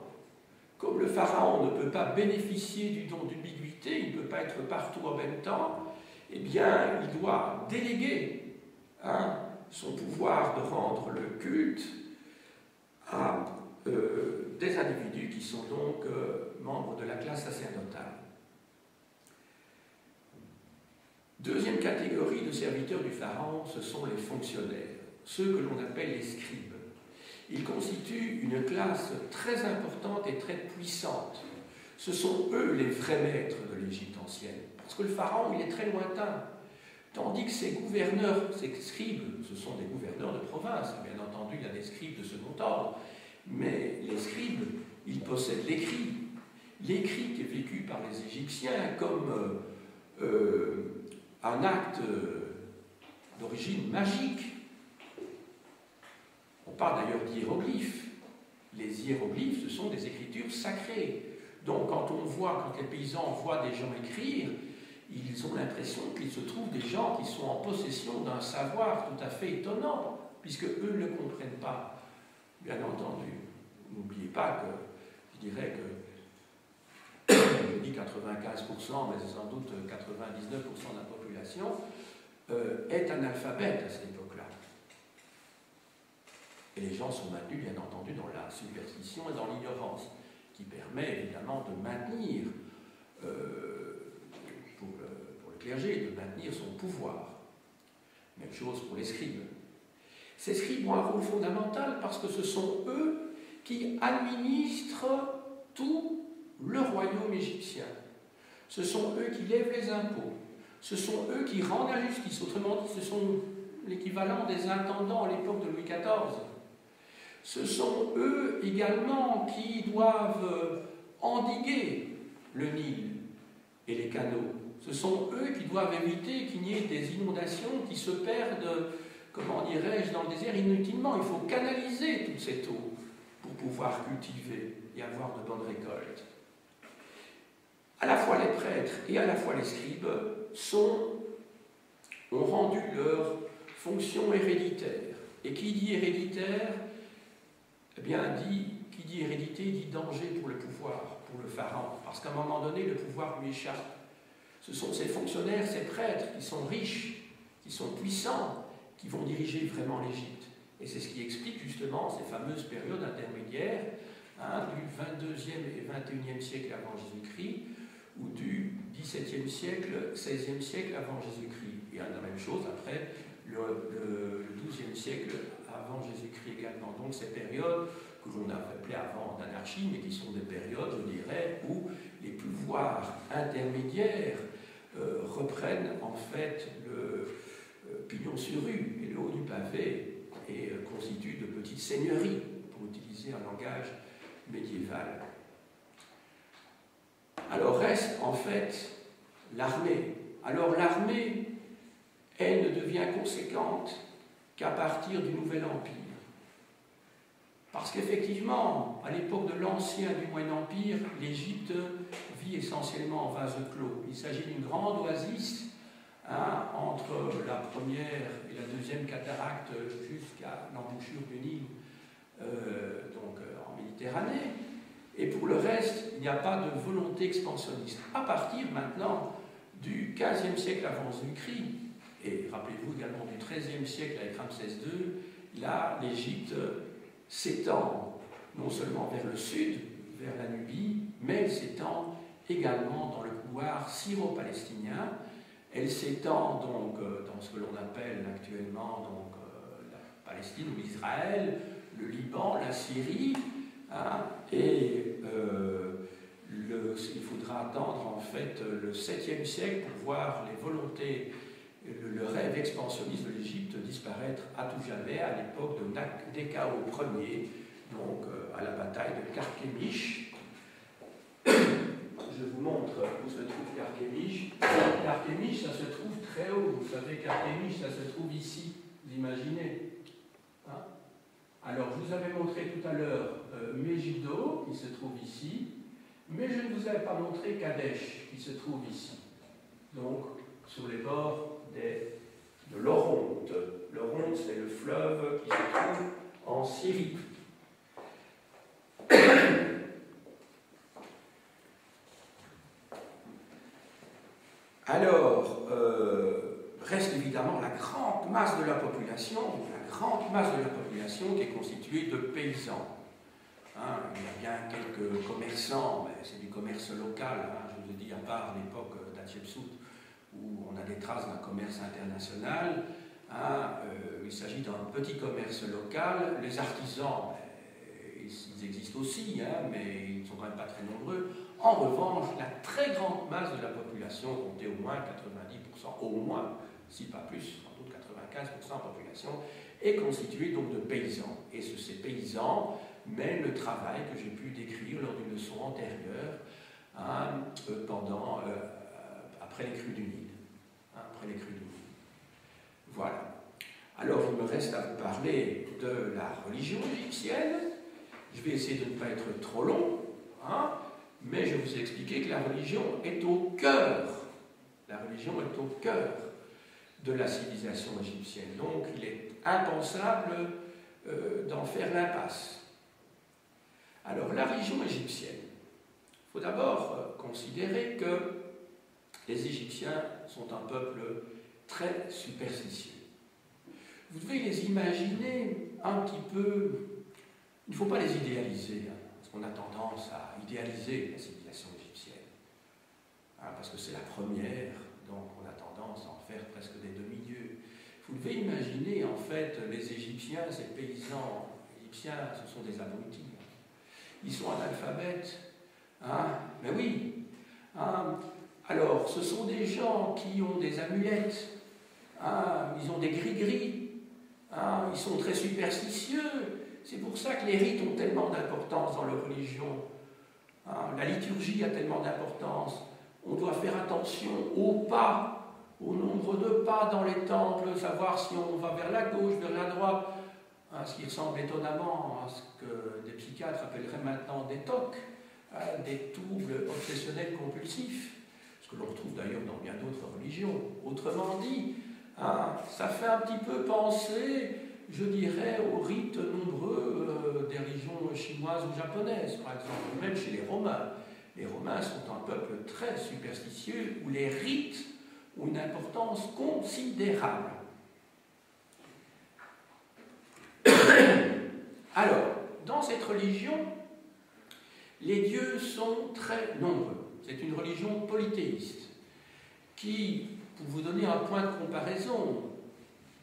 Comme le pharaon ne peut pas bénéficier du don d'ubiquité, il ne peut pas être partout en même temps, eh bien, il doit déléguer son pouvoir de rendre le culte à des individus qui sont donc membres de la classe sacerdotale. Deuxième catégorie de serviteurs du pharaon, ce sont les fonctionnaires, ceux que l'on appelle les scribes. Ils constituent une classe très importante et très puissante. Ce sont eux les vrais maîtres de l'Égypte ancienne, parce que le pharaon, il est très lointain. Tandis que ces gouverneurs, ces scribes, ce sont des gouverneurs de province, bien entendu, il y a des scribes de second ordre, mais les scribes, ils possèdent l'écrit. L'écrit qui est vécu par les Égyptiens comme un acte d'origine magique. On parle d'ailleurs d'hiéroglyphes. Les hiéroglyphes, ce sont des écritures sacrées. Donc quand les paysans voient des gens écrire, ils ont l'impression qu'il se trouve des gens qui sont en possession d'un savoir tout à fait étonnant, puisque eux ne le comprennent pas. Bien entendu, n'oubliez pas que, je dirais que, je dis 95%, mais c'est sans doute 99% de la population, est analphabète à cette époque-là. Et les gens sont maintenus, bien entendu, dans la superstition et dans l'ignorance, qui permet évidemment de maintenir, pour le clergé, de maintenir son pouvoir. Même chose pour les scribes. Ces scribes ont un rôle fondamental parce que ce sont eux qui administrent tout le royaume égyptien. Ce sont eux qui lèvent les impôts. Ce sont eux qui rendent la justice. Autrement dit, ce sont l'équivalent des intendants à l'époque de Louis XIV. Ce sont eux également qui doivent endiguer le Nil et les canaux. Ce sont eux qui doivent éviter qu'il n'y ait des inondations qui se perdent, comment dirais-je, dans le désert inutilement. Il faut canaliser toute cette eau pour pouvoir cultiver et avoir de bonnes récoltes. À la fois les prêtres et à la fois les scribes ont rendu leur fonction héréditaire. Et qui dit héréditaire, eh bien, qui dit hérédité dit danger pour le pouvoir, pour le pharaon. Parce qu'à un moment donné, le pouvoir lui échappe. Ce sont ces fonctionnaires, ces prêtres qui sont riches, qui sont puissants, qui vont diriger vraiment l'Égypte. Et c'est ce qui explique justement ces fameuses périodes intermédiaires du 22e et 21e siècle avant Jésus-Christ, ou du XVIIe siècle, XVIe siècle avant Jésus-Christ. Il y a la même chose après le XIIe siècle avant Jésus-Christ également. Donc ces périodes que l'on a appelées avant d'anarchie, mais qui sont des périodes, je dirais, où les pouvoirs intermédiaires reprennent en fait le pignon sur rue et le haut du pavé et constituent de petites seigneuries, pour utiliser un langage médiéval. Alors reste en fait l'armée. Alors l'armée, elle ne devient conséquente qu'à partir du Nouvel Empire. Parce qu'effectivement, à l'époque de l'ancien du Moyen Empire, l'Égypte vit essentiellement en vase clos. Il s'agit d'une grande oasis entre la première et la deuxième cataracte jusqu'à l'embouchure du Nil, donc en Méditerranée. Et pour le reste, il n'y a pas de volonté expansionniste. À partir maintenant du XVe siècle avant Jésus-Christ, et rappelez-vous également du XIIIe siècle avec Ramsès II, là, l'Égypte s'étend non seulement vers le sud, vers la Nubie, mais elle s'étend également dans le couloir syro-palestinien. Elle s'étend donc dans ce que l'on appelle actuellement donc, la Palestine ou Israël, le Liban, la Syrie, hein, et il faudra attendre en fait le 7e siècle pour voir les volontés, le rêve expansionniste de l'Égypte disparaître à tout jamais à l'époque de Néchao Ier, donc à la bataille de Carchemish. Je vous montre où se trouve Carchemish. Carchemish, ça se trouve très haut. Vous savez, Carchemish, ça se trouve ici. Vous imaginez, hein? Alors, je vous avais montré tout à l'heure Megiddo, qui se trouve ici, mais je ne vous avais pas montré Kadesh, qui se trouve ici. Donc, sur les bords de l'Oronte. L'Oronte, c'est le fleuve qui se trouve en Syrie. Alors, reste évidemment la grande masse de la population qui est constituée de paysans. Hein, il y a bien quelques commerçants, mais c'est du commerce local, hein, je vous ai dit, à part l'époque d'Hatshepsut, où on a des traces d'un commerce international. Hein, il s'agit d'un petit commerce local. Les artisans, ils existent aussi, hein, mais ils ne sont quand même pas très nombreux. En revanche, la très grande masse de la population, comptée au moins 90%, au moins, si pas plus, sans doute 95% de la population, est constituée donc de paysans. Et ces paysans mènent le travail que j'ai pu décrire lors d'une leçon antérieure, hein, après les crues du Nil. Hein, après les crues du Nil. Voilà. Alors, il me reste à vous parler de la religion égyptienne. Je vais essayer de ne pas être trop long, hein, mais je vous ai expliqué que la religion est au cœur. La religion est au cœur de la civilisation égyptienne. Donc, il est impensable d'en faire l'impasse. Alors, la religion égyptienne. Il faut d'abord considérer que les Égyptiens sont un peuple très superstitieux. Vous devez les imaginer un petit peu. Il ne faut pas les idéaliser, hein, parce qu'on a tendance à idéaliser la civilisation égyptienne. Hein, parce que c'est la première, donc on a tendance à en faire presque des demi-dieux. Vous devez imaginer, en fait, les Égyptiens, ces paysans égyptiens, ce sont des abrutis. Ils sont analphabètes. Hein, mais oui. Hein, alors, ce sont des gens qui ont des amulettes. Hein, ils ont des gris-gris. Hein, ils sont très superstitieux. C'est pour ça que les rites ont tellement d'importance dans leur religion. Hein, la liturgie a tellement d'importance. On doit faire attention aux pas, au nombre de pas dans les temples, savoir si on va vers la gauche, vers la droite. Hein, ce qui ressemble étonnamment à ce que des psychiatres appelleraient maintenant des TOC, hein, des troubles obsessionnels compulsifs, ce que l'on retrouve d'ailleurs dans bien d'autres religions. Autrement dit, hein, ça fait un petit peu penser, je dirais, aux rites nombreux des religions chinoises ou japonaises, par exemple, même chez les Romains. Les Romains sont un peuple très superstitieux où les rites ont une importance considérable. Alors, dans cette religion, les dieux sont très nombreux. C'est une religion polythéiste qui, pour vous donner un point de comparaison,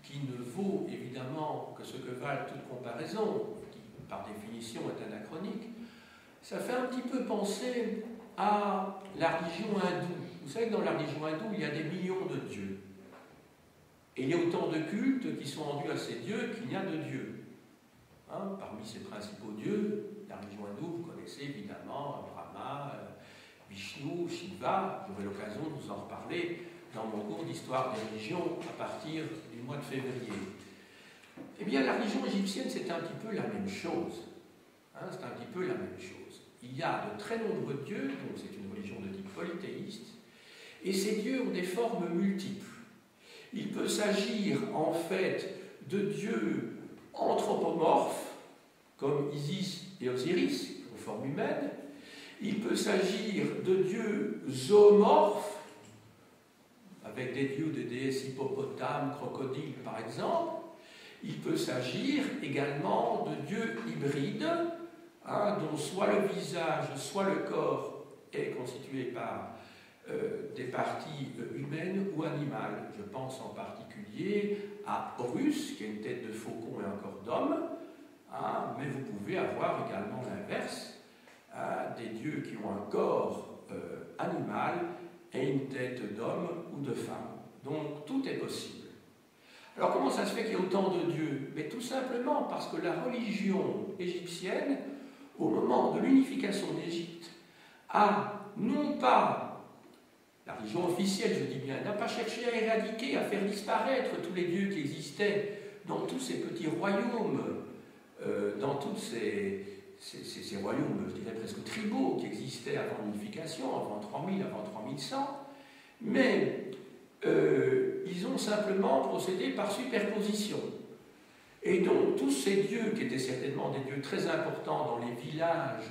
qui ne vaut évidemment que ce que valent toute comparaison, qui par définition est anachronique, ça fait un petit peu penser à la religion hindoue. Vous savez que dans la religion hindoue, il y a des millions de dieux. Et il y a autant de cultes qui sont rendus à ces dieux qu'il y a de dieux. Hein, parmi ces principaux dieux, la religion hindoue, vous connaissez évidemment Brahma, Vishnu, Shiva. J'aurai l'occasion de vous en reparler dans mon cours d'histoire des religions à partir du mois de février. Eh bien, la religion égyptienne, c'est un petit peu la même chose. Hein, c'est un petit peu la même chose. Il y a de très nombreux dieux, donc c'est une religion de type polythéiste, et ces dieux ont des formes multiples. Il peut s'agir en fait de dieux anthropomorphes, comme Isis et Osiris, aux formes humaines. Il peut s'agir de dieux zoomorphes, avec des dieux, des déesses hippopotames, crocodiles par exemple. Il peut s'agir également de dieux hybrides, dont soit le visage, soit le corps est constitué par des parties humaines ou animales. Je pense en particulier à Horus, qui a une tête de faucon et un corps d'homme, mais vous pouvez avoir également l'inverse, des dieux qui ont un corps animal et une tête d'homme ou de femme. Donc tout est possible. Alors comment ça se fait qu'il y ait autant de dieux? Mais tout simplement parce que la religion égyptienne, au moment de l'unification d'Égypte, a non pas, la religion officielle je dis bien, n'a pas cherché à éradiquer, à faire disparaître tous les dieux qui existaient dans tous ces petits royaumes, dans tous ces royaumes, je dirais presque tribaux, qui existaient avant l'unification, avant 3000, avant 3100, mais ils ont simplement procédé par superposition. Et donc, tous ces dieux, qui étaient certainement des dieux très importants dans les villages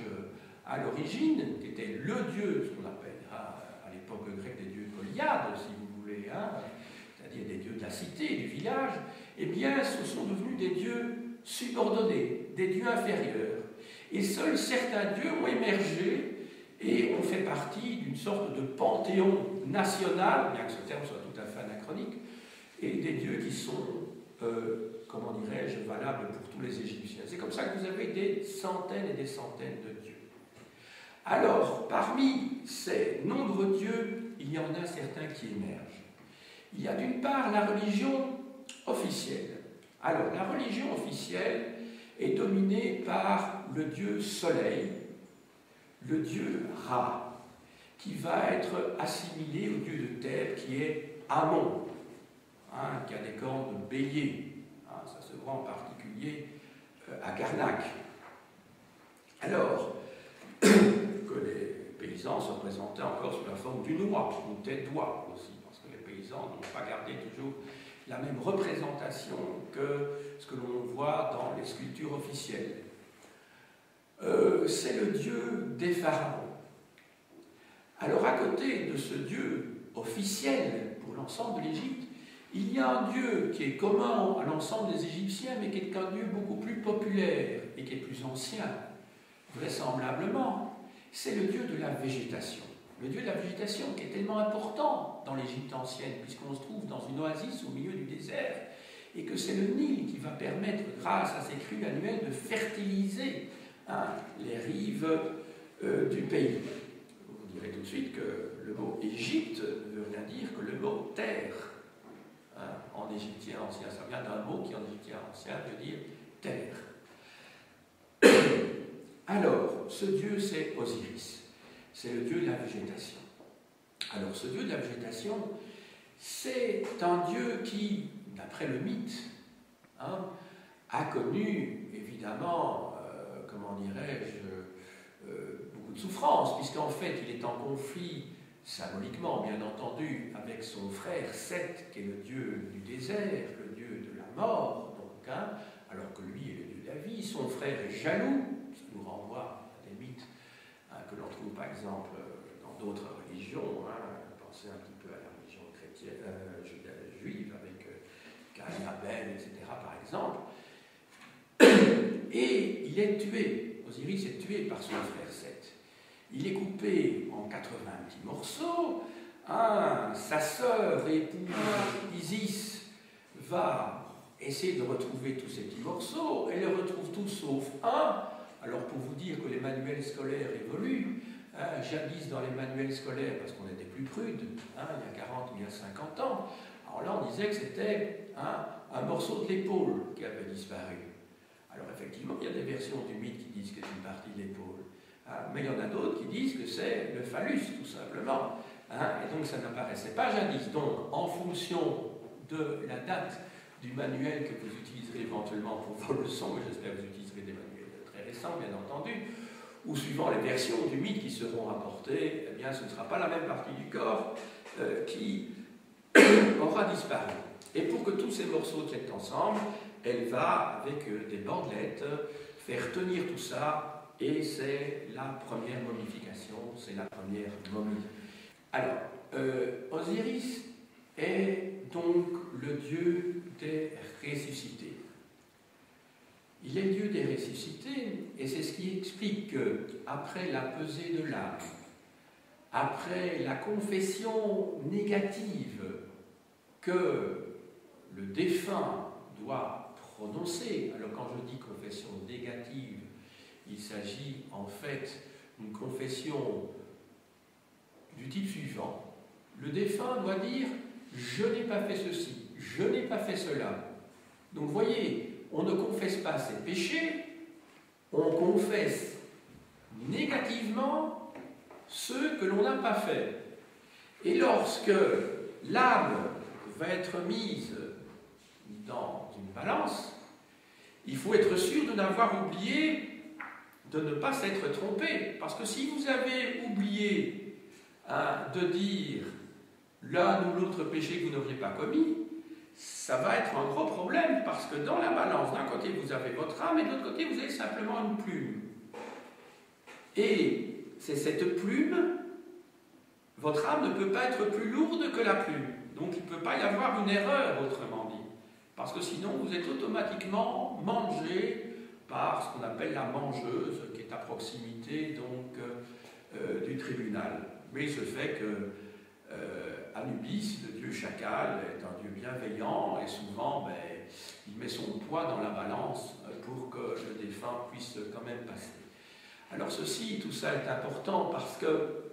à l'origine, qui étaient le dieu, ce qu'on appelle à l'époque grecque des dieux polyades, si vous voulez, c'est-à-dire des dieux de la cité, du village, eh bien, ce sont devenus des dieux subordonnés, des dieux inférieurs. Et seuls certains dieux ont émergé et ont fait partie d'une sorte de panthéon national, bien que ce terme soit tout à fait anachronique, et des dieux qui sont, comment dirais-je, valables pour tous les Égyptiens. C'est comme ça que vous avez des centaines et des centaines de dieux. Alors, parmi ces nombreux dieux, il y en a certains qui émergent. Il y a d'une part la religion officielle. Alors, la religion officielle est dominée par le dieu soleil, le dieu Ra, qui va être assimilé au dieu de terre qui est Amon, qui a des cornes de bélier. Ça se voit en particulier à Karnak. Alors, que les paysans se représentaient encore sous la forme d'une oie, une tête d'oie aussi, parce que les paysans n'ont pas gardé toujours la même représentation que ce que l'on voit dans les sculptures officielles. C'est le dieu des pharaons. Alors, à côté de ce dieu officiel pour l'ensemble de l'Égypte, il y a un dieu qui est commun à l'ensemble des Égyptiens, mais qui est un dieu beaucoup plus populaire et qui est plus ancien, vraisemblablement. C'est le dieu de la végétation. Le dieu de la végétation qui est tellement important dans l'Égypte ancienne, puisqu'on se trouve dans une oasis au milieu du désert, et que c'est le Nil qui va permettre, grâce à ses crues annuelles, de fertiliser les rives du pays. Vous direz tout de suite que le mot Égypte ne veut rien dire que le mot terre. En égyptien ancien, ça vient d'un mot qui en égyptien ancien veut dire terre. Alors, ce dieu c'est Osiris, c'est le dieu de la végétation. Alors, ce dieu de la végétation, c'est un dieu qui, d'après le mythe, a connu évidemment, comment dirais-je, beaucoup de souffrances, puisqu'en fait il est en conflit symboliquement, bien entendu, avec son frère Seth, qui est le dieu du désert, le dieu de la mort, donc, alors que lui est le dieu de la vie. Son frère est jaloux, ça nous renvoie à des mythes que l'on trouve par exemple dans d'autres religions. Pensez un petit peu à la religion chrétienne, juive, avec Caïn, Abel, etc., par exemple. Et il est tué, Osiris est tué par son frère Seth. Il est coupé en 80 petits morceaux. Sa sœur et épouse Isis va essayer de retrouver tous ces petits morceaux. Elle les retrouve tous sauf un. Alors pour vous dire que les manuels scolaires évoluent, jadis dans les manuels scolaires, parce qu'on était plus prudes, il y a 40 ou il y a 50 ans, alors là on disait que c'était un morceau de l'épaule qui avait disparu. Alors effectivement, il y a des versions du mythe qui disent que c'est une partie de l'épaule. Mais il y en a d'autres qui disent que c'est le phallus, tout simplement. Et donc ça n'apparaissait pas jadis. Donc, en fonction de la date du manuel que vous utiliserez éventuellement pour vos leçons, mais j'espère que vous utiliserez des manuels très récents, bien entendu, ou suivant les versions du mythe qui seront rapportées, eh bien, ce ne sera pas la même partie du corps qui aura disparu. Et pour que tous ces morceaux tiennent ensemble, elle va, avec des bandelettes, faire tenir tout ça. Et c'est la première momification, c'est la première momie. Alors, Osiris est donc le dieu des ressuscités. il est lieu des ressuscités, et c'est ce qui explique qu'après la pesée de l'âme, après la confession négative que le défunt doit prononcer, alors quand je dis confession négative, il s'agit en fait d'une confession du type suivant. Le défunt doit dire « je n'ai pas fait ceci, je n'ai pas fait cela ». Donc vous voyez, on ne confesse pas ses péchés, on confesse négativement ceux que l'on n'a pas fait. Et lorsque l'âme va être mise dans une balance, il faut être sûr de n'avoir oublié, de ne pas s'être trompé. Parce que si vous avez oublié de dire l'un ou l'autre péché que vous n'auriez pas commis, ça va être un gros problème, parce que dans la balance, d'un côté vous avez votre âme et de l'autre côté vous avez simplement une plume. Et c'est cette plume, votre âme ne peut pas être plus lourde que la plume. Donc il ne peut pas y avoir une erreur, autrement dit. Parce que sinon vous êtes automatiquement mangé par ce qu'on appelle la mangeuse, qui est à proximité donc du tribunal. Mais il se fait que Anubis, le dieu chacal, est un dieu bienveillant et souvent il met son poids dans la balance pour que le défunt puisse quand même passer. Alors tout ça est important parce que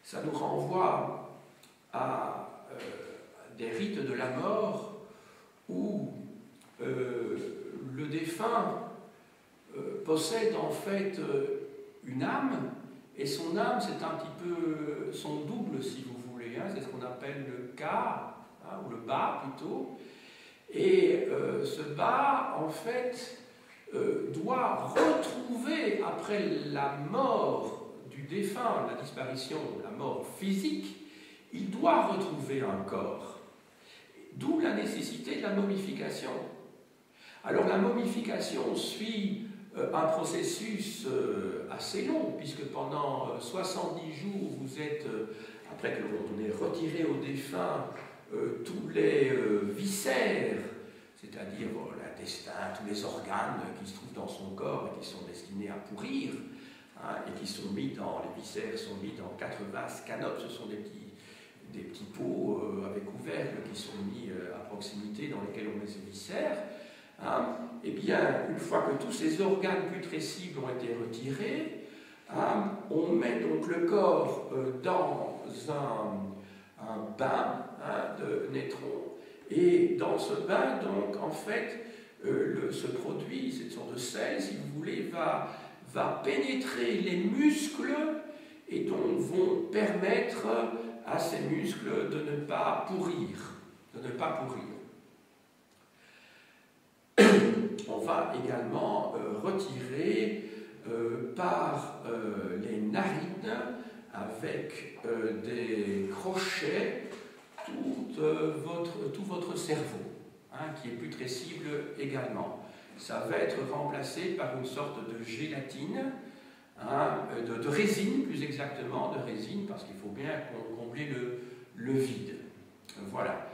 ça nous renvoie à des rites de la mort où le défunt possède en fait une âme, et son âme c'est un petit peu son double si vous voulez, c'est ce qu'on appelle le ka, ou le ba plutôt, et ce ba en fait doit retrouver après la mort du défunt, la disparition, la mort physique, il doit retrouver un corps. D'où la nécessité de la momification. Alors la momification suit un processus assez long, puisque pendant 70 jours, vous êtes, après que l'on ait retiré au défunt tous les viscères, c'est-à-dire l'intestin, tous les organes qui se trouvent dans son corps et qui sont destinés à pourrir, et qui sont mis dans, les viscères sont mis dans 4 vases canopes, ce sont des petits pots avec couvercle qui sont mis à proximité dans lesquels on met ces viscères. Et bien, une fois que tous ces organes putrescibles ont été retirés, on met donc le corps dans un bain de nétron. Et dans ce bain, donc, en fait, ce produit, cette sorte de sel, si vous voulez, va pénétrer les muscles et donc vont permettre à ces muscles de ne pas pourrir. On va également retirer par les narines avec des crochets tout votre cerveau, qui est putrescible également. Ça va être remplacé par une sorte de gélatine, de résine plus exactement, parce qu'il faut bien combler le vide. Voilà.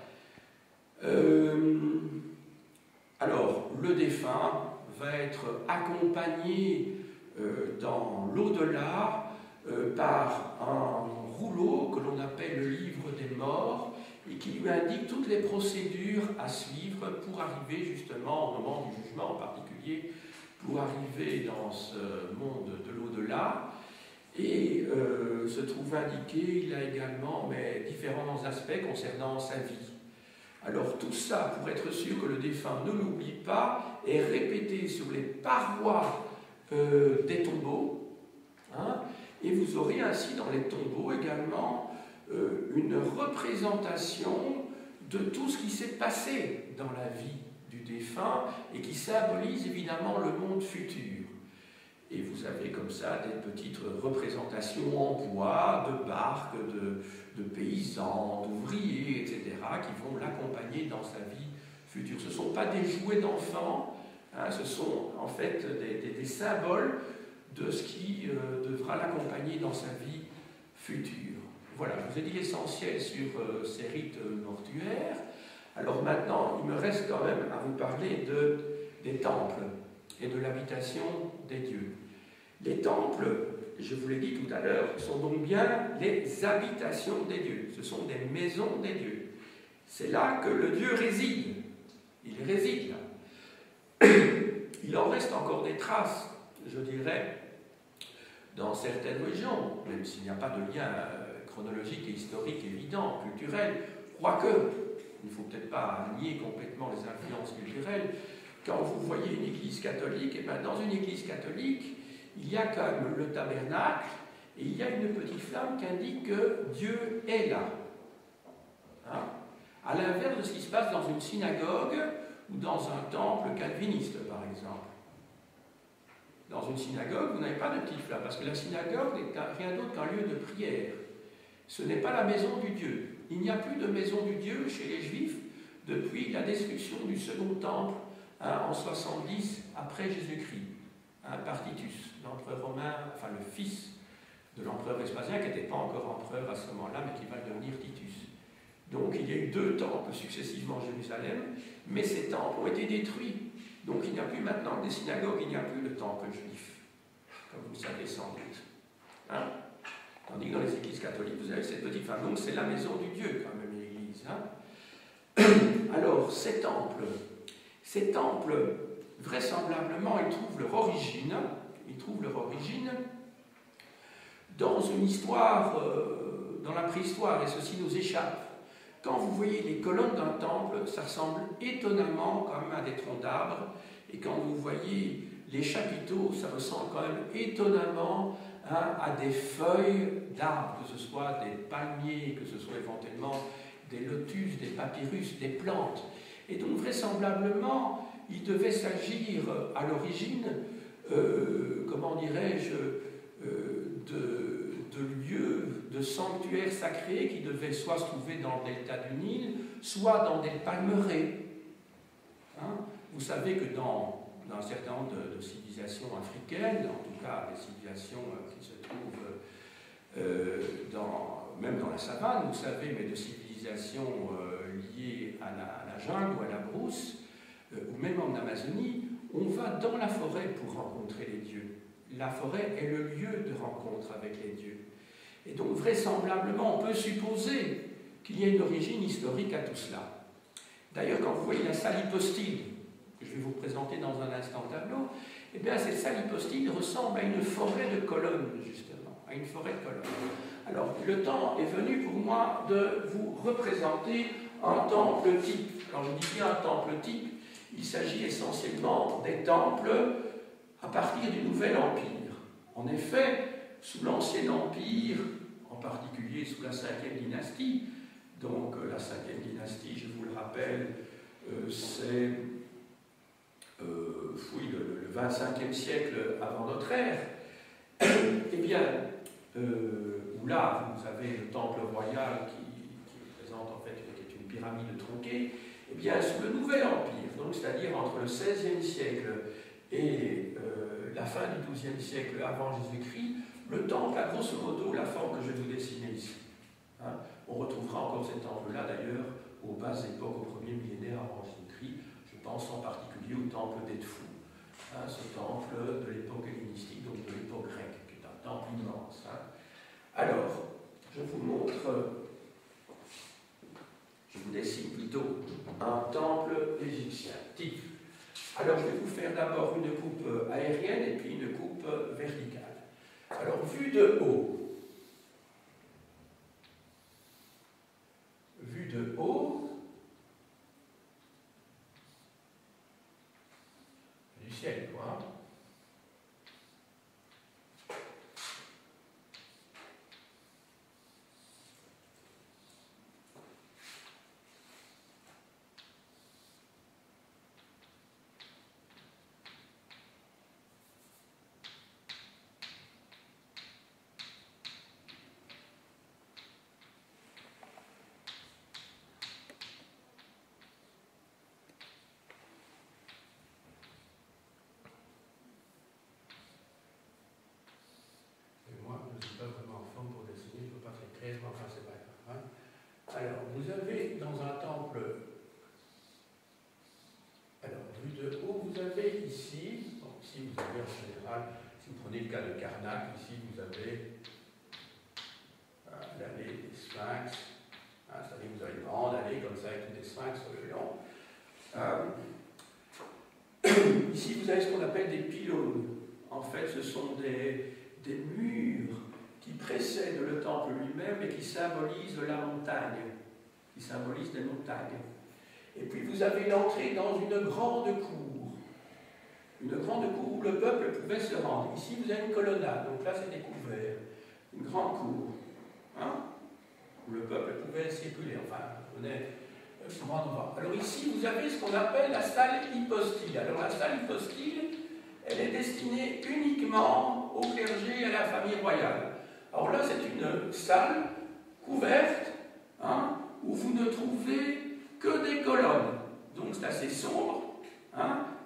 Alors, le défunt va être accompagné dans l'au-delà par un rouleau que l'on appelle le livre des morts et qui lui indique toutes les procédures à suivre pour arriver justement au moment du jugement en particulier, pour arriver dans ce monde de l'au-delà. Et se trouve indiqué, il a également différents aspects concernant sa vie. Alors tout ça, pour être sûr que le défunt ne l'oublie pas, est répété sur les parois des tombeaux. Et vous aurez ainsi dans les tombeaux également une représentation de tout ce qui s'est passé dans la vie du défunt et qui symbolise évidemment le monde futur. Et vous avez comme ça des petites représentations en bois, de barques, de paysans, d'ouvriers, etc., qui vont l'accompagner dans sa vie future. Ce ne sont pas des jouets d'enfants, ce sont en fait des symboles de ce qui devra l'accompagner dans sa vie future. Voilà, je vous ai dit l'essentiel sur ces rites mortuaires. Alors maintenant, il me reste quand même à vous parler de des temples et de l'habitation des dieux. Les temples, je vous l'ai dit tout à l'heure, sont donc bien les habitations des dieux. Ce sont des maisons des dieux. C'est là que le Dieu réside. Il réside là. Il en reste encore des traces, je dirais, dans certaines régions, même s'il n'y a pas de lien chronologique et historique évident, culturel, quoique, il ne faut peut-être pas nier complètement les influences culturelles. Quand vous voyez une église catholique, et bien dans une église catholique, il y a quand même le tabernacle, et il y a une petite flamme qui indique que Dieu est là. Hein? À l'inverse de ce qui se passe dans une synagogue ou dans un temple calviniste, par exemple. Dans une synagogue, vous n'avez pas de petite flamme, parce que la synagogue n'est rien d'autre qu'un lieu de prière. Ce n'est pas la maison du Dieu. Il n'y a plus de maison du Dieu chez les Juifs depuis la destruction du second temple en 70 après Jésus-Christ, par Titus, l'empereur romain, enfin le fils de l'empereur Vespasien, qui n'était pas encore empereur à ce moment-là, mais qui va devenir Titus. Donc il y a eu 2 temples successivement à Jérusalem, mais ces temples ont été détruits. Donc il n'y a plus maintenant des synagogues, il n'y a plus de temple juif, comme vous le savez sans doute. Hein? Tandis que dans les églises catholiques, vous avez cette petite femme. Donc c'est la maison du Dieu quand même, l'église. Hein? Alors ces temples, vraisemblablement, ils trouvent leur origine dans une histoire, dans la préhistoire, et ceci nous échappe. Quand vous voyez les colonnes d'un temple, ça ressemble étonnamment quand même à des troncs d'arbres, et quand vous voyez les chapiteaux, ça ressemble quand même étonnamment à des feuilles d'arbres, que ce soit des palmiers, que ce soit éventuellement des lotus, des papyrus, des plantes. Et donc vraisemblablement, il devait s'agir à l'origine, comment dirais-je, de lieux, de sanctuaires sacrés qui devaient soit se trouver dans le delta du Nil, soit dans des palmeraies. Hein? Vous savez que dans un certain nombre de civilisations africaines, en tout cas des civilisations qui se trouvent même dans la savane, vous savez, mais de civilisations liées à la jungle ou à la brousse, ou même en Amazonie, on va dans la forêt pour rencontrer les dieux. La forêt est le lieu de rencontre avec les dieux. Et donc, vraisemblablement, on peut supposer qu'il y a une origine historique à tout cela. D'ailleurs, quand vous voyez la salle hypostyle, que je vais vous présenter dans un instant au tableau, eh bien, cette salle hypostyle ressemble à une forêt de colonnes, justement, à une forêt de colonnes. Alors, le temps est venu pour moi de vous représenter un temple type. Quand je dis bien un temple type, il s'agit essentiellement des temples à partir du Nouvel Empire. En effet, sous l'Ancien Empire, en particulier sous la 5e dynastie, donc la 5e dynastie, je vous le rappelle, c'est le 25e siècle avant notre ère, eh bien, où là, vous avez le temple royal qui présente en fait qui est une pyramide tronquée, eh bien, sous le Nouvel Empire, donc c'est-à-dire entre le 16e siècle et la fin du 12e siècle avant Jésus-Christ, le temple a grosso modo la forme que je vais vous dessiner ici. Hein? On retrouvera encore ces temples-là d'ailleurs aux basses époques, au premier millénaire avant Jésus-Christ. Je pense en particulier au temple d'Edfou, hein, ce temple de l'époque hellénistique, donc de l'époque grecque, qui est un temple immense. Hein. Alors, je vous montre, je vous dessine plutôt un temple égyptien, type. Alors, je vais vous faire d'abord une coupe aérienne et puis une coupe verticale. Alors, vue de haut, du ciel, quoi. Si vous prenez le cas de Karnak, ici vous avez l'allée des sphinx. C'est-à-dire que vous avez une grande allée comme ça avec des sphinx sur le long. Ici vous avez ce qu'on appelle des pylônes. En fait, ce sont des murs qui précèdent le temple lui-même et qui symbolisent la montagne, qui symbolisent des montagnes. Et puis vous avez l'entrée dans une grande cour où le peuple pouvait se rendre. Ici vous avez une colonnade, donc là c'est découvert, une grande cour, où le peuple pouvait circuler, enfin, venait se rendre. Alors ici vous avez ce qu'on appelle la salle hypostyle. Alors la salle hypostyle, elle est destinée uniquement au clergé et à la famille royale. Alors là, c'est une salle couverte, où vous ne trouvez que des colonnes. Donc c'est assez sombre,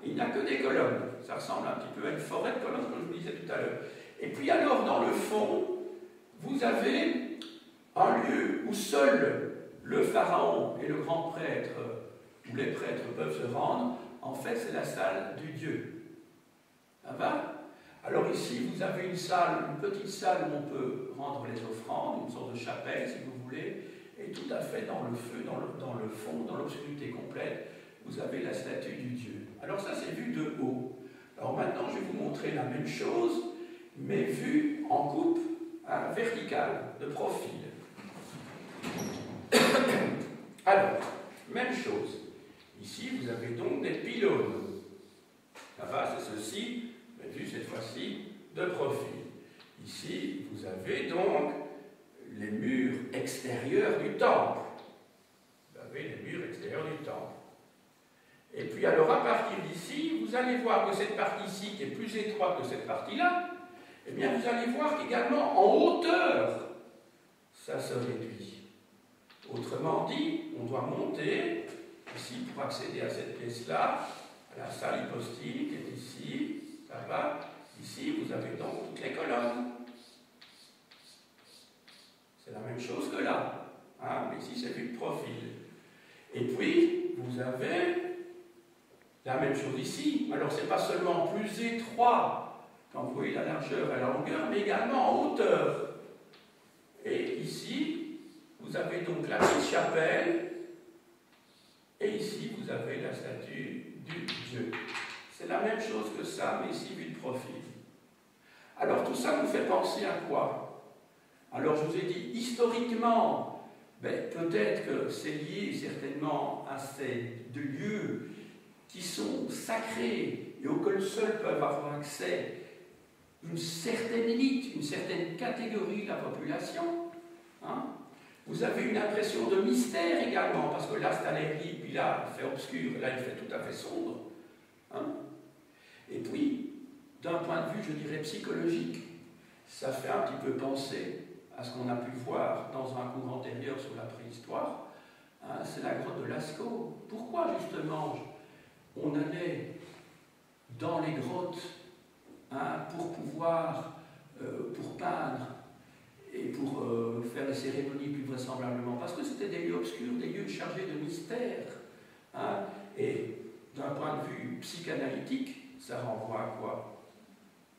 et il n'y a que des colonnes. Ça ressemble un petit peu à une forêt de colonnes, comme je vous disais tout à l'heure. Et puis alors, dans le fond, vous avez un lieu où seul le pharaon et le grand prêtre, ou les prêtres peuvent se rendre. En fait, c'est la salle du Dieu. Ça va? Alors ici, vous avez une salle, une petite salle où on peut rendre les offrandes, une sorte de chapelle, si vous voulez, et tout à fait dans le feu, dans le fond, dans l'obscurité complète, vous avez la statue du Dieu. Alors ça, c'est vu de haut. Alors maintenant, je vais vous montrer la même chose, mais vue en coupe verticale, de profil. Alors, même chose. Ici, vous avez donc des pylônes. Ça va, c'est ceci, mais vu cette fois-ci de profil. Ici, vous avez donc les murs extérieurs du temple. Vous avez les murs extérieurs du temple. Et puis alors, à partir d'ici, vous allez voir que cette partie-ci, qui est plus étroite que cette partie-là, eh bien, vous allez voir qu'également, en hauteur, ça se réduit. Autrement dit, on doit monter, ici, pour accéder à cette pièce-là, à la salle hypostyle, qui est ici, ça va. Ici, vous avez donc toutes les colonnes. C'est la même chose que là, mais ici, c'est vu de profil. Et puis, vous avez la même chose ici. Alors, ce n'est pas seulement plus étroit, quand vous voyez la largeur et la longueur, mais également en hauteur. Et ici, vous avez donc la petite chapelle, et ici, vous avez la statue du Dieu. C'est la même chose que ça, mais ici, vu de profil. Alors, tout ça nous fait penser à quoi? Alors, je vous ai dit, historiquement, peut-être que c'est lié certainement à ces deux lieux qui sont sacrés et auxquels seuls peuvent avoir accès une certaine élite, une certaine catégorie de la population. Vous avez une impression de mystère également, parce que là c'est à l'air libre, puis là il fait obscur, là il fait tout à fait sombre. Et puis, d'un point de vue, je dirais, psychologique, ça fait un petit peu penser à ce qu'on a pu voir dans un cours antérieur sur la préhistoire, c'est la grotte de Lascaux. Pourquoi justement on allait dans les grottes pour pouvoir, pour peindre et pour faire des cérémonies plus vraisemblablement? Parce que c'était des lieux obscurs, des lieux chargés de mystère. Et d'un point de vue psychanalytique, ça renvoie à quoi?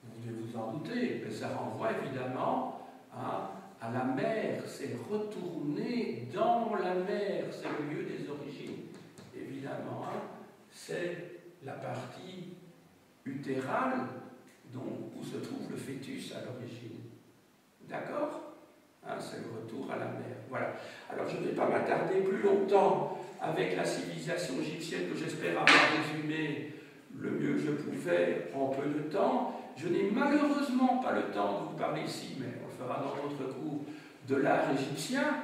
Vous devez vous en douter, mais ça renvoie évidemment à la mer. C'est retourner dans la mer, c'est le lieu des origines. Évidemment, c'est la partie utérale où se trouve le fœtus à l'origine. D'accord? C'est le retour à la mer. Voilà. Alors je ne vais pas m'attarder plus longtemps avec la civilisation égyptienne que j'espère avoir résumé le mieux que je pouvais en peu de temps. Je n'ai malheureusement pas le temps de vous parler ici, mais on le fera dans notre cours, de l'art égyptien,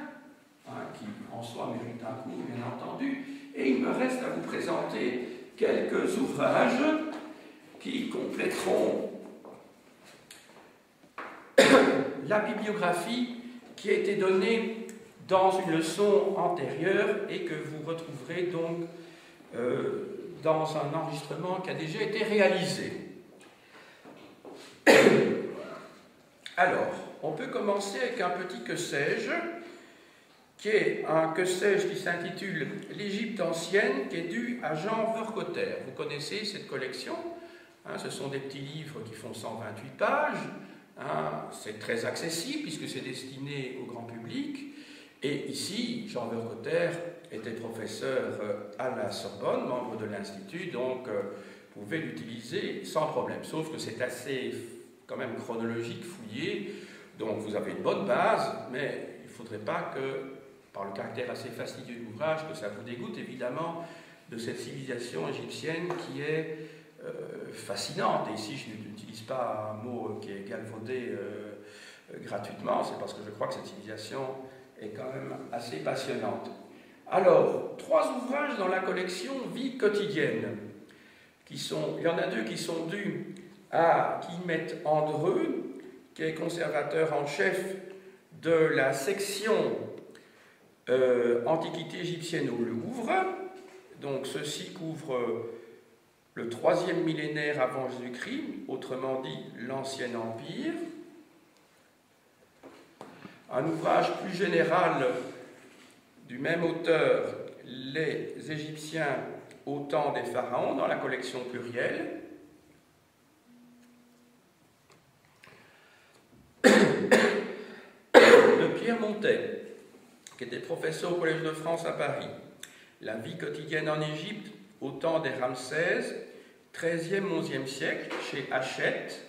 qui en soi mérite un cours, bien entendu. Et il me reste à vous présenter quelques ouvrages qui compléteront la bibliographie qui a été donnée dans une leçon antérieure et que vous retrouverez donc dans un enregistrement qui a déjà été réalisé. Alors, on peut commencer avec un petit que sais-je, qui est un que sais-je qui s'intitule « L'Égypte ancienne », qui est dû à Jean Vercoter. Vous connaissez cette collection, Hein, ce sont des petits livres qui font 128 pages. Hein, c'est très accessible puisque c'est destiné au grand public. Et ici, Jean Vercoter était professeur à la Sorbonne, membre de l'Institut, donc pouvait l'utiliser sans problème. Sauf que c'est assez quand même chronologique, fouillé, donc vous avez une bonne base, mais il ne faudrait pas que, par le caractère assez fastidieux de l'ouvrage, que ça vous dégoûte évidemment de cette civilisation égyptienne qui est fascinante. Et ici, je n'utilise pas un mot qui est galvaudé gratuitement, c'est parce que je crois que cette civilisation est quand même assez passionnante. Alors, 3 ouvrages dans la collection Vie quotidienne. Il y en a 2 qui sont dus à Guillemette Andreu, qui est conservateur en chef de la section Antiquité égyptienne au Louvre. Donc, ceci couvre le 3e millénaire avant Jésus-Christ, autrement dit l'Ancien Empire. Un ouvrage plus général du même auteur, Les Égyptiens au temps des pharaons, dans la collection plurielle. De Pierre Montet, qui était professeur au Collège de France à Paris. La vie quotidienne en Égypte au temps des Ramsès, 13e, 11e siècle, chez Hachette.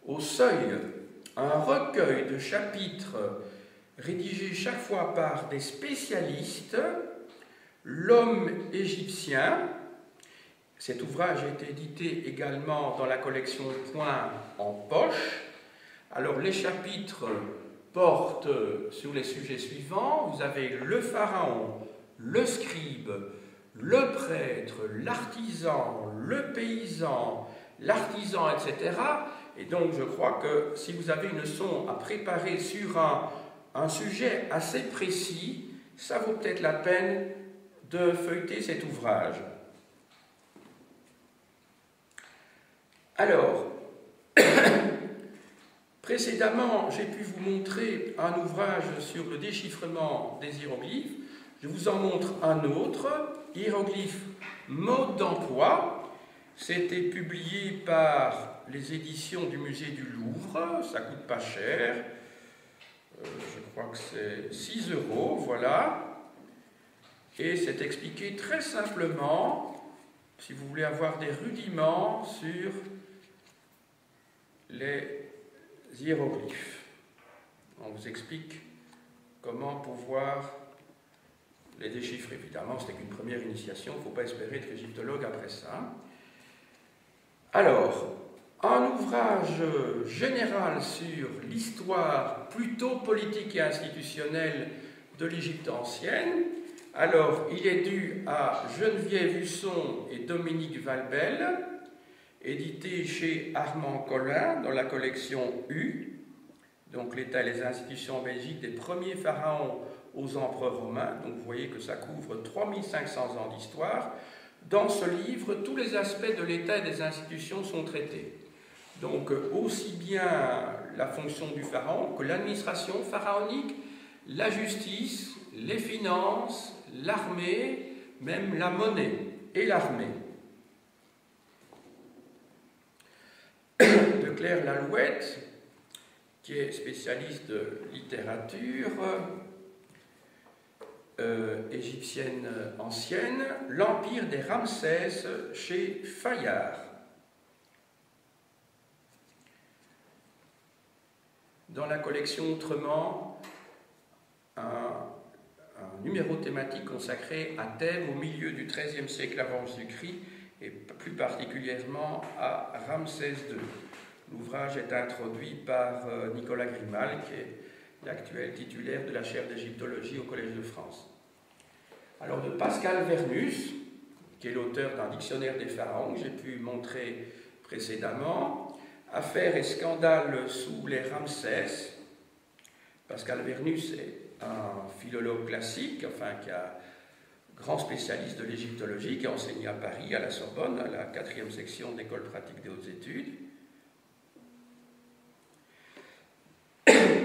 Au Seuil, un recueil de chapitres rédigés chaque fois par des spécialistes, L'homme égyptien. Cet ouvrage a été édité également dans la collection Point en poche. Alors les chapitres portent sur les sujets suivants. Vous avez le pharaon, le scribe, le prêtre, l'artisan, le paysan, l'artisan, etc. Et donc je crois que si vous avez une leçon à préparer sur un sujet assez précis, ça vaut peut-être la peine de feuilleter cet ouvrage. Alors, précédemment, j'ai pu vous montrer un ouvrage sur le déchiffrement des hiéroglyphes. Je vous en montre un autre, Hiéroglyphes, mode d'emploi. C'était publié par les éditions du musée du Louvre, ça ne coûte pas cher. Je crois que c'est 6 €, voilà. Et c'est expliqué très simplement, si vous voulez avoir des rudiments sur les hiéroglyphes. On vous explique comment pouvoir les déchiffrer. Évidemment, c'était qu'une première initiation, il ne faut pas espérer être égyptologue après ça. Alors, un ouvrage général sur l'histoire plutôt politique et institutionnelle de l'Égypte ancienne. Alors, il est dû à Geneviève Husson et Dominique Valbel, édité chez Armand Collin dans la collection U, donc l'État et les institutions en Belgique des premiers pharaons aux empereurs romains. Donc vous voyez que ça couvre 3500 ans d'histoire. Dans ce livre, tous les aspects de l'État et des institutions sont traités. Donc aussi bien la fonction du pharaon que l'administration pharaonique, la justice, les finances, l'armée, même la monnaie et l'armée. De Claire Lalouette, qui est spécialiste de littérature égyptienne ancienne, l'Empire des Ramsès chez Fayard. Dans la collection Autrement, un numéro thématique consacré à Thèbes au milieu du XIIIe siècle avant Jésus-Christ et plus particulièrement à Ramsès II. L'ouvrage est introduit par Nicolas Grimal, qui est l'actuel titulaire de la chaire d'égyptologie au Collège de France. Alors de Pascal Vernus, qui est l'auteur d'un dictionnaire des pharaons que j'ai pu montrer précédemment, Affaires et scandales sous les Ramsès. Pascal Vernus est un philologue classique, enfin qui est grand spécialiste de l'égyptologie, qui a enseigné à Paris, à la Sorbonne, à la 4e section d'école pratique des hautes études.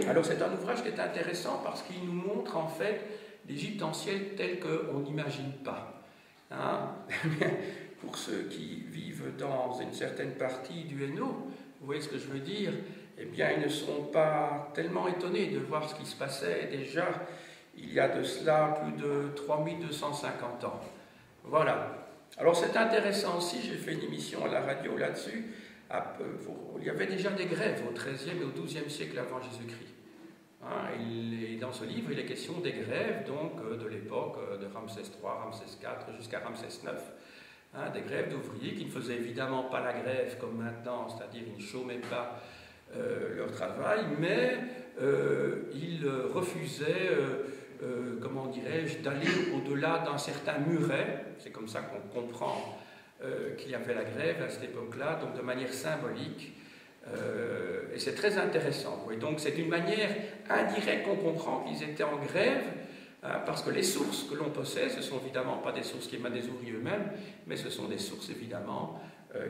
Alors c'est un ouvrage qui est intéressant parce qu'il nous montre en fait l'Égypte ancienne telle qu'on n'imagine pas. Hein? Pour ceux qui vivent dans une certaine partie du Hainaut, vous voyez ce que je veux dire? Eh bien, ils ne seront pas tellement étonnés de voir ce qui se passait déjà il y a de cela plus de 3250 ans. Voilà. Alors c'est intéressant aussi, j'ai fait une émission à la radio là-dessus. Il y avait déjà des grèves au XIIIe et au XIIe siècle avant Jésus-Christ. Hein, et dans ce livre, il est question des grèves donc, de l'époque de Ramsès III, Ramsès IV jusqu'à Ramsès IX. Hein, des grèves d'ouvriers qui ne faisaient évidemment pas la grève comme maintenant, c'est-à-dire ils ne chômaient pas leur travail, mais ils refusaient, comment dirais-je, d'aller au-delà d'un certain muret. C'est comme ça qu'on comprend qu'il y avait la grève à cette époque-là, donc de manière symbolique. Et c'est très intéressant. Et donc c'est d'une manière indirecte qu'on comprend qu'ils étaient en grève, hein, parce que les sources que l'on possède, ce ne sont évidemment pas des sources qui émanent des ouvriers eux-mêmes, mais ce sont des sources évidemment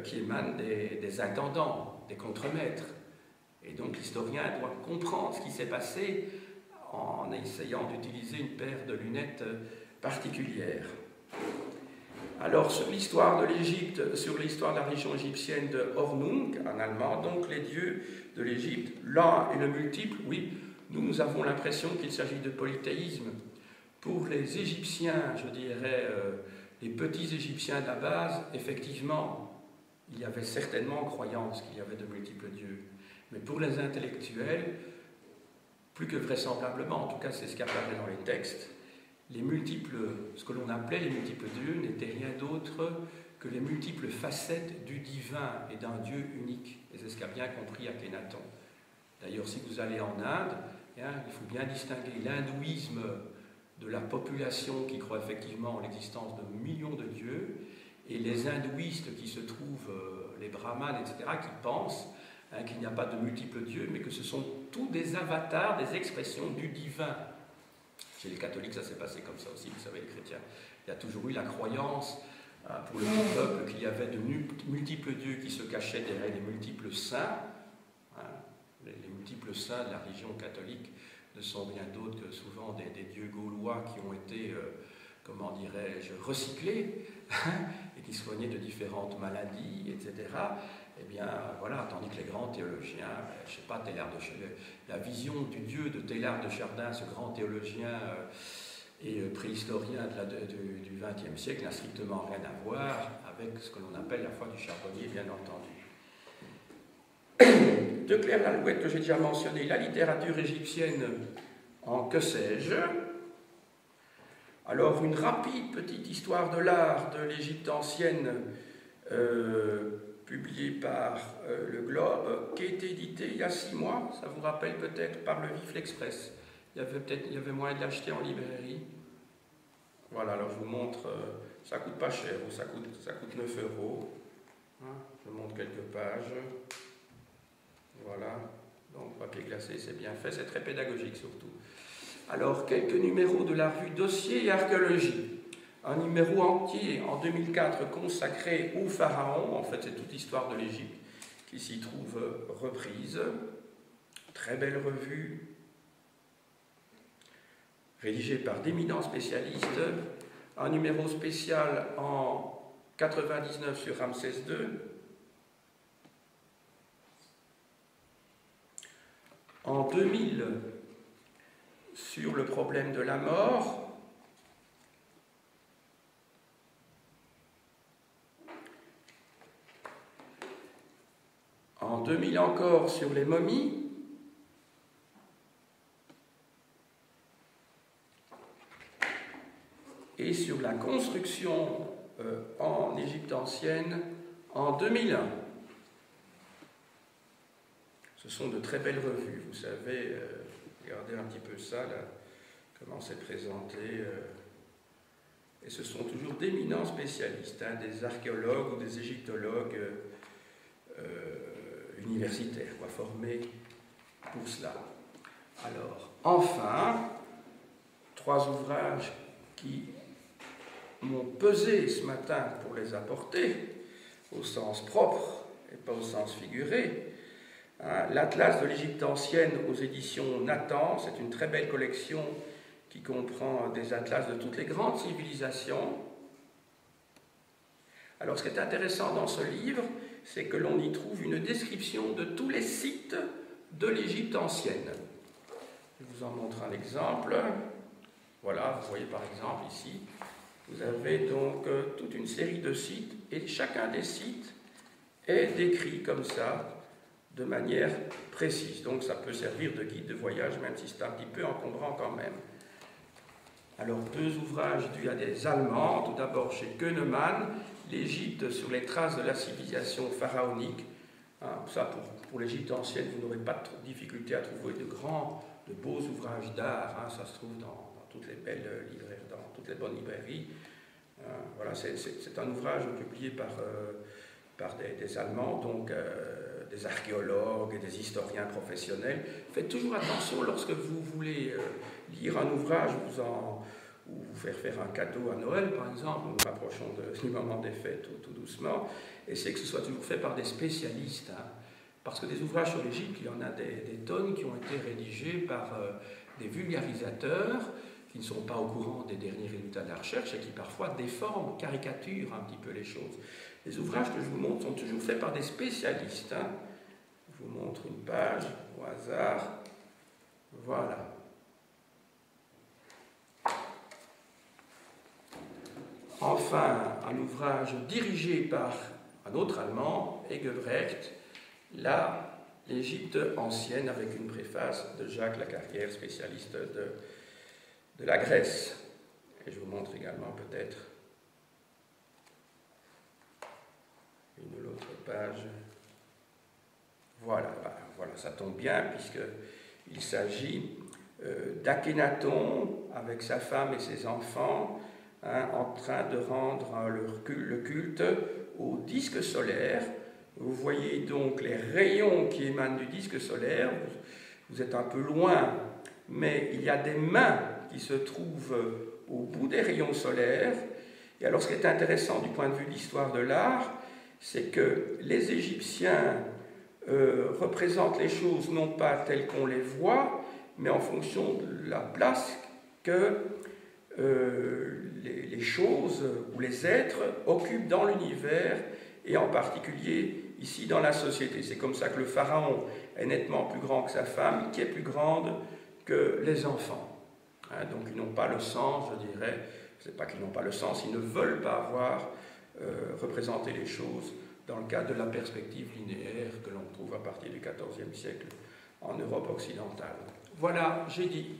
qui émanent des intendants, des contremaîtres. Et donc l'historien doit comprendre ce qui s'est passé en essayant d'utiliser une paire de lunettes particulières. Alors, sur l'histoire de l'Égypte, sur l'histoire de la région égyptienne de Hornung, en allemand, donc les dieux de l'Égypte, l'un et le multiple, oui, nous avons l'impression qu'il s'agit de polythéisme. Pour les Égyptiens, je dirais, les petits Égyptiens de la base, effectivement, il y avait certainement croyance qu'il y avait de multiples dieux. Mais pour les intellectuels, plus que vraisemblablement, en tout cas c'est ce qui apparaît dans les textes, ce que l'on appelait les multiples dieux n'étaient rien d'autre que les multiples facettes du divin et d'un Dieu unique. Et c'est ce qu'a bien compris Akhenaton. D'ailleurs, si vous allez en Inde, hein, il faut bien distinguer l'hindouisme de la population qui croit effectivement en l'existence de millions de dieux, et les hindouistes qui se trouvent, les brahmanes, etc., qui pensent hein, qu'il n'y a pas de multiples dieux, mais que ce sont tous des avatars, des expressions du divin. Chez les catholiques, ça s'est passé comme ça aussi, vous savez, les chrétiens. Il y a toujours eu la croyance pour le peuple qu'il y avait de multiples dieux qui se cachaient derrière les multiples saints. Hein, les multiples saints de la religion catholique ne sont rien d'autre que souvent des dieux gaulois qui ont été, comment dirais-je, recyclés et qui soignaient de différentes maladies, etc. Eh bien, voilà, tandis que les grands théologiens, je ne sais pas, la vision du Dieu de Teilhard de Chardin, ce grand théologien et préhistorien du XXe siècle, n'a strictement rien à voir avec ce que l'on appelle la foi du charbonnier, bien entendu. De Claire Lalouette, que j'ai déjà mentionné, la littérature égyptienne en que sais-je. Alors, une rapide petite histoire de l'art de l'Égypte ancienne, publié par Le Globe, qui a été édité il y a 6 mois, ça vous rappelle peut-être, par le Vif l'Express. Il y avait moyen de l'acheter en librairie. Voilà, alors je vous montre, ça coûte pas cher, ça coûte 9 €. Hein, je montre quelques pages. Voilà, donc papier glacé, c'est bien fait, c'est très pédagogique surtout. Alors, quelques numéros de la revue Dossier et Archéologie. Un numéro entier en 2004 consacré au pharaon, en fait c'est toute l'histoire de l'Égypte qui s'y trouve reprise. Très belle revue, rédigée par d'éminents spécialistes. Un numéro spécial en 99 sur Ramsès II. En 2000, sur le problème de la mort. En 2000 encore sur les momies. Et sur la construction en Égypte ancienne en 2001. Ce sont de très belles revues, vous savez, regardez un petit peu ça, là, comment c'est présenté. Et ce sont toujours d'éminents spécialistes, hein, des archéologues ou des égyptologues universitaires, formés pour cela. Alors, enfin, 3 ouvrages qui m'ont pesé ce matin pour les apporter, au sens propre et pas au sens figuré. Hein, l'Atlas de l'Égypte ancienne aux éditions Nathan, c'est une très belle collection qui comprend des atlas de toutes les grandes civilisations. Alors, ce qui est intéressant dans ce livre, c'est que l'on y trouve une description de tous les sites de l'Égypte ancienne. Je vous en montre un exemple. Voilà, vous voyez par exemple ici, vous avez donc toute une série de sites, et chacun des sites est décrit comme ça, de manière précise. Donc ça peut servir de guide de voyage, même si c'est un petit peu encombrant quand même. Alors, 2 ouvrages dus à des Allemands. Tout d'abord chez Könemann, l'Égypte sur les traces de la civilisation pharaonique. Ça, pour l'Égypte ancienne, vous n'aurez pas de difficulté à trouver de beaux ouvrages d'art. Ça se trouve dans toutes les belles librairies, dans toutes les bonnes librairies. Voilà, c'est un ouvrage publié par des Allemands, donc des archéologues et des historiens professionnels. Faites toujours attention lorsque vous voulez lire un ouvrage ou vous faire un cadeau à Noël, par exemple. Nous nous rapprochons du moment des fêtes tout doucement, et c'est que ce soit toujours fait par des spécialistes. Parce que des ouvrages sur l'Égypte, il y en a des tonnes qui ont été rédigés par des vulgarisateurs qui ne sont pas au courant des derniers résultats de la recherche et qui parfois déforment, caricaturent un petit peu les choses. Les ouvrages que je vous montre sont toujours faits par des spécialistes. Je vous montre une page au hasard. Voilà. Enfin, un ouvrage dirigé par un autre Allemand, Hegebrecht, là, l'Égypte ancienne, avec une préface de Jacques Lacarrière, spécialiste de la Grèce. Et je vous montre également peut-être une autre page. Voilà, ça tombe bien puisqu'il s'agit d'Akhenaton avec sa femme et ses enfants en train de rendre le culte au disque solaire. Vous voyez donc les rayons qui émanent du disque solaire. Vous êtes un peu loin, mais il y a des mains qui se trouvent au bout des rayons solaires. Et alors, ce qui est intéressant du point de vue de l'histoire de l'art, c'est que les Égyptiens représentent les choses non pas telles qu'on les voit, mais en fonction de la place que les choses ou les êtres occupent dans l'univers, et en particulier ici dans la société. C'est comme ça que le pharaon est nettement plus grand que sa femme, qui est plus grande que les enfants. Donc ils n'ont pas le sens, je dirais, c'est pas qu'ils n'ont pas le sens, ils ne veulent pas avoir représenté les choses dans le cadre de la perspective linéaire que l'on trouve à partir du XIVe siècle en Europe occidentale. Voilà, j'ai dit.